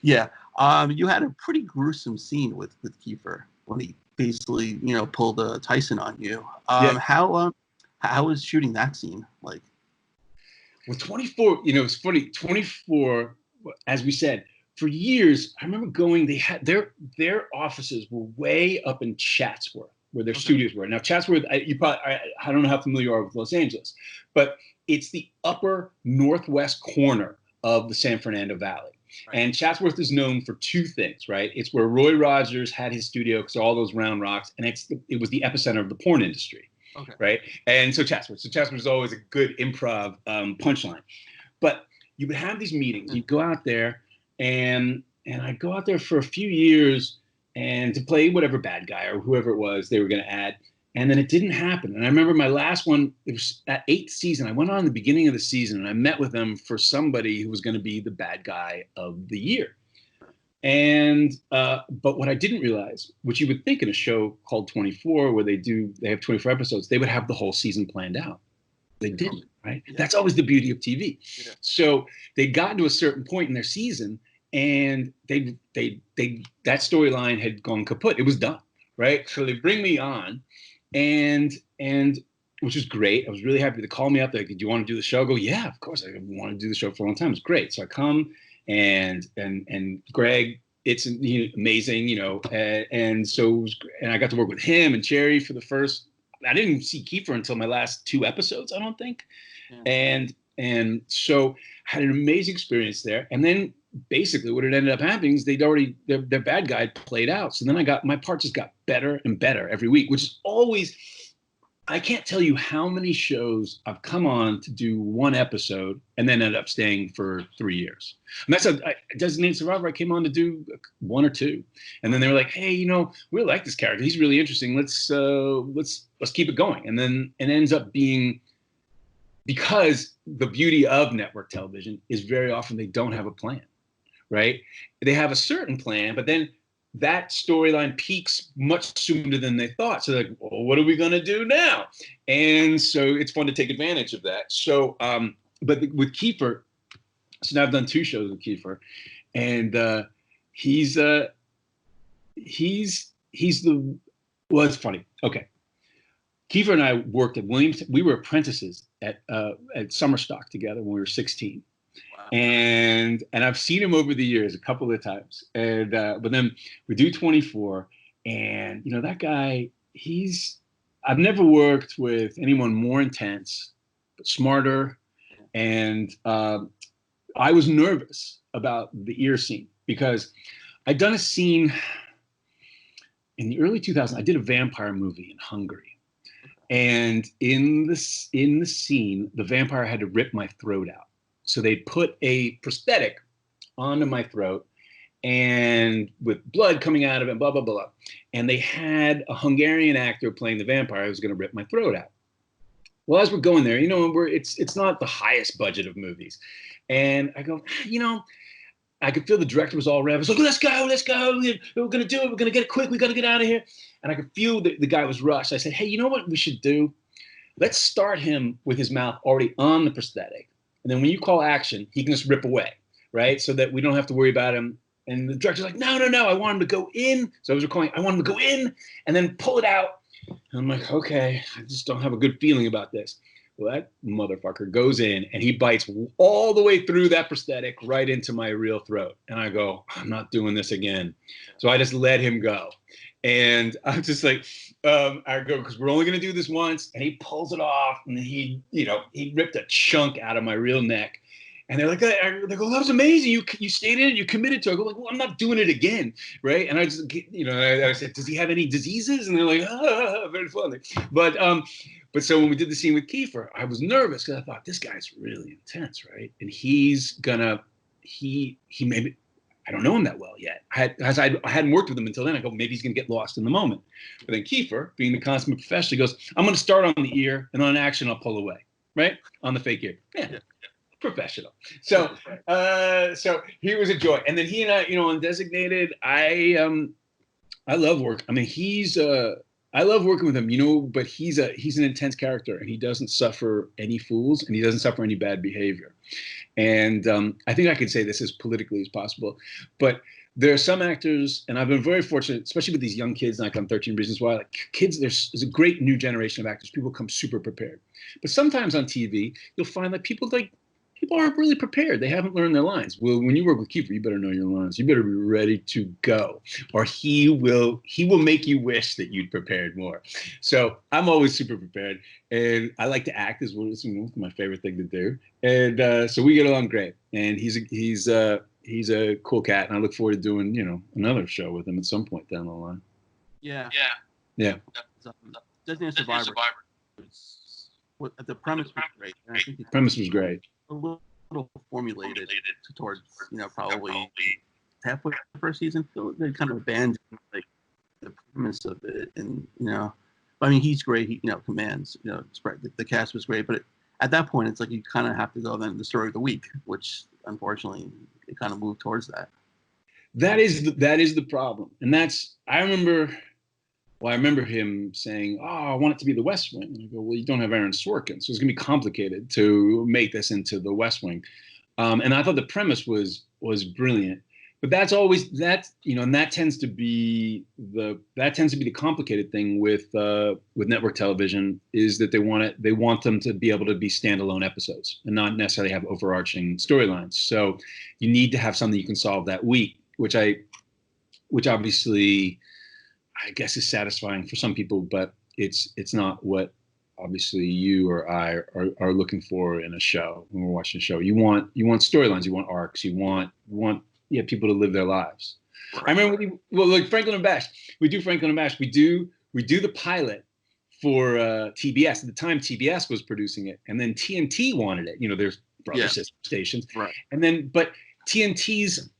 Yeah. You had a pretty gruesome scene with Kiefer when he basically, pulled a Tyson on you. How was shooting that scene like? Well, 24, it's funny. 24, as we said, for years, I remember going, they had their offices were way up in Chatsworth, where their studios were. Now, Chatsworth, I don't know how familiar you are with Los Angeles, but it's the upper northwest corner of the San Fernando Valley. Right. And Chatsworth is known for 2 things, right? It's where Roy Rogers had his studio, because all those round rocks, and it was the epicenter of the porn industry. Okay. Right. And so Chatsworth is always a good improv punchline. But you would have these meetings, you'd go out there, and I'd go out there for a few years and to play whatever bad guy or whoever it was they were going to add. And then it didn't happen. And I remember my last one, it was at 8th season. I went on the beginning of the season, and I met with them for somebody who was going to be the bad guy of the year. And but what I didn't realize, which you would think in a show called 24, where they have 24 episodes, they would have the whole season planned out. They didn't, right? Yeah. That's always the beauty of TV. Yeah. So they got to a certain point in their season, and that storyline had gone kaput. It was done, right? So they bring me on, and which was great. I was really happy. They called me up. They're like, "Did you want to do the show?" I go, "Yeah, of course. I want to do the show for a long time. It's great." So I come. And Greg, it's amazing, and so and I got to work with him and Cherry for the first. I didn't see Kiefer until my last 2 episodes, I don't think, and so had an amazing experience there. And then basically what it ended up happening is they'd already their bad guy played out. So then my part just got better and better every week, which is always. I can't tell you how many shows I've come on to do 1 episode and then ended up staying for 3 years. And that's Designated Survivor. I came on to do 1 or 2, and then they were like, "Hey, we like this character. He's really interesting. Let's keep it going." And then it ends up being, because the beauty of network television is very often they don't have a plan, right? They have a certain plan, but then that storyline peaks much sooner than they thought. So they're like, well, what are we going to do now? And so it's fun to take advantage of that. So, but with Kiefer, so now I've done 2 shows with Kiefer, and he's he's the well, it's funny. Okay. Kiefer and I worked at Williams. We were apprentices at Summer Stock together when we were 16. Wow. And I've seen him over the years a couple of times. And but then we do 24, and you know that guy. I've never worked with anyone more intense, but smarter. And I was nervous about the ear scene because I'd done a scene in the early 2000s. I did a vampire movie in Hungary, and in the scene, the vampire had to rip my throat out. So they put a prosthetic onto my throat, and with blood coming out of it, blah blah blah. And they had a Hungarian actor playing the vampire who was going to rip my throat out. Well, as we're going there, you know, it's not the highest budget of movies, and I go, you know. I could feel the director was all revving. Like, let's go. We're going to do it. We're going to get it quick. We got to get out of here. And I could feel the guy was rushed. I said, hey, you know what we should do? Let's start him with his mouth already on the prosthetic. And then when you call action, he can just rip away, right? So that we don't have to worry about him. And the director's like, no. I want him to go in. So I was recalling, I want him to go in and then pull it out. And I'm like, okay, I just don't have a good feeling about this. Well, that motherfucker goes in and he bites all the way through that prosthetic right into my real throat. And I go, I'm not doing this again. So I just let him go. And I'm just like, I go, because we're only going to do this once. And he pulls it off and he ripped a chunk out of my real neck. And they're like, they go, that was amazing. You stayed in it. You committed to it. I go, like, well, I'm not doing it again. Right. And I just, I said, does he have any diseases? And they're like, very funny. But so when we did the scene with Kiefer, I was nervous because I thought this guy's really intense, right? And he maybe, I don't know him that well yet. I hadn't worked with him until then. I go, maybe he's gonna get lost in the moment. But then Kiefer, being the consummate professional, goes, I'm gonna start on the ear, and on action I'll pull away, right? On the fake ear. Yeah. Professional. So he was a joy. And then he and I, on Designated, I love work. I mean, I love working with him, but he's an intense character, and he doesn't suffer any fools, and he doesn't suffer any bad behavior. And I think I could say this as politically as possible, but there are some actors, and I've been very fortunate, especially with these young kids, like on 13 Reasons Why, like kids, there's a great new generation of actors. People come super prepared. But sometimes on TV, you'll find that people aren't really prepared. They haven't learned their lines. Well, when you work with Kiefer, you better know your lines. You better be ready to go, or he will make you wish that you'd prepared more. So I'm always super prepared, and I like to act as well. It's my favorite thing to do, and so we get along great. And he's a cool cat, and I look forward to doing another show with him at some point down the line. Yeah. Designated Survivor. The premise was great. And I think the premise was great. A little formulated towards probably halfway through the first season. So they kind of abandoned like the premise of it, and I mean he's great. He commands. The cast was great, but at that point it's like you kind of have to go then the story of the week, which unfortunately it kind of moved towards that. That is the problem, and I remember him saying, "Oh, I want it to be the West Wing." And I go, "Well, you don't have Aaron Sorkin, so it's going to be complicated to make this into the West Wing." And I thought the premise was brilliant, but and that tends to be the complicated thing with network television, is that they want them to be able to be standalone episodes and not necessarily have overarching storylines. So you need to have something you can solve that week, which obviously, I guess, is satisfying for some people, but it's not what obviously you or I are looking for in a show when we're watching a show. You want storylines, you want arcs, you want people to live their lives. I remember like Franklin and Bash. We do Franklin and Bash. We do the pilot for TBS. At the time, TBS was producing it, and then TNT wanted it. There's brother sister stations, right? And then, but TNT's.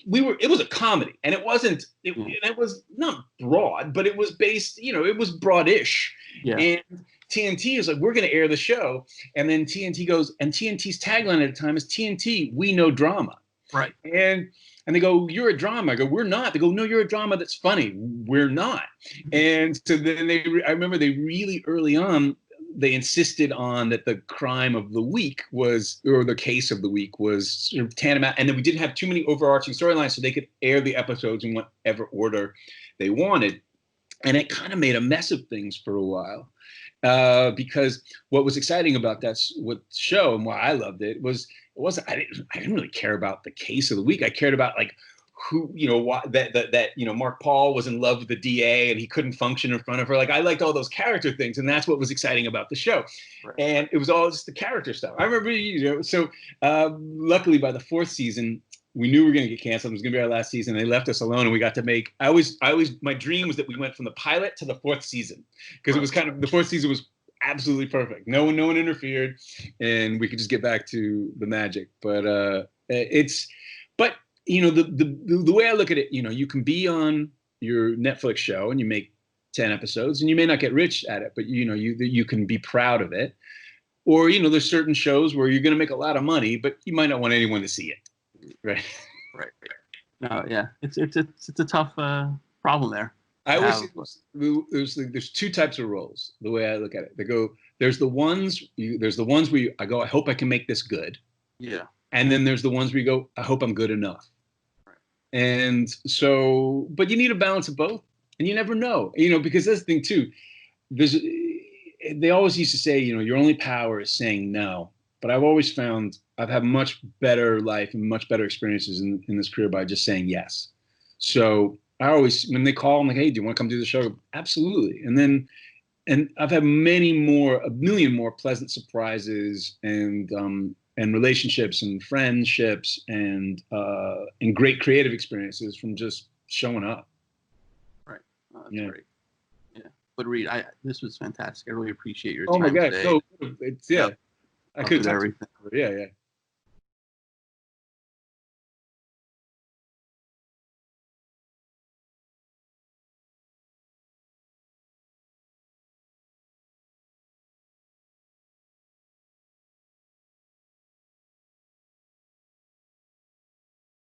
It was a comedy, and it was not broad, but it was based, it was broadish. Yeah. And TNT is like, we're going to air the show. And then TNT goes, and TNT's tagline at the time is TNT, we know drama. Right. And they go, you're a drama. I go, we're not. They go, no, you're a drama that's funny. We're not. And so then I remember they really early on, they insisted on that the crime of the week was, or the case of the week was sort of tantamount. And then we didn't have too many overarching storylines, so they could air the episodes in whatever order they wanted. And it kind of made a mess of things for a while. Because what was exciting about that show and why I loved it was I didn't really care about the case of the week. I cared about like who, you know, why, that you know, Mark Paul was in love with the DA and he couldn't function in front of her. Like I liked all those character things, and that's what was exciting about the show. Right. And it was all just the character stuff. I remember, you know, so luckily by the 4th season, we knew we were going to get canceled. It was going to be our last season. They left us alone, and we got to make. My dream was that we went from the pilot to the 4th season, because it was kind of, the 4th season was absolutely perfect. No one interfered, and we could just get back to the magic. But but you know, the way I look at it, you know, you can be on your Netflix show and you make 10 episodes, and you may not get rich at it, but you know, you can be proud of it. Or you know, there's certain shows where you're going to make a lot of money, but you might not want anyone to see it. Right. No, yeah, it's a tough problem there. I always there's 2 types of roles. The way I look at it, there's the ones where I go, I hope I can make this good. Yeah. And then there's the ones where you go, I hope I'm good enough. Right. And so, but you need a balance of both, and you never know, you know, because that's the thing too. They always used to say, you know, your only power is saying no. But I've always found I've had much better life and much better experiences in this career by just saying yes. So I always, when they call, I'm like, hey, do you want to come do the show? Absolutely. And I've had a million more pleasant surprises and relationships and friendships and great creative experiences from just showing up. Right. That's great. Yeah. But Reed, this was fantastic. I really appreciate your time. Oh my God. Today. So it's, yeah. I could have everything. Yeah.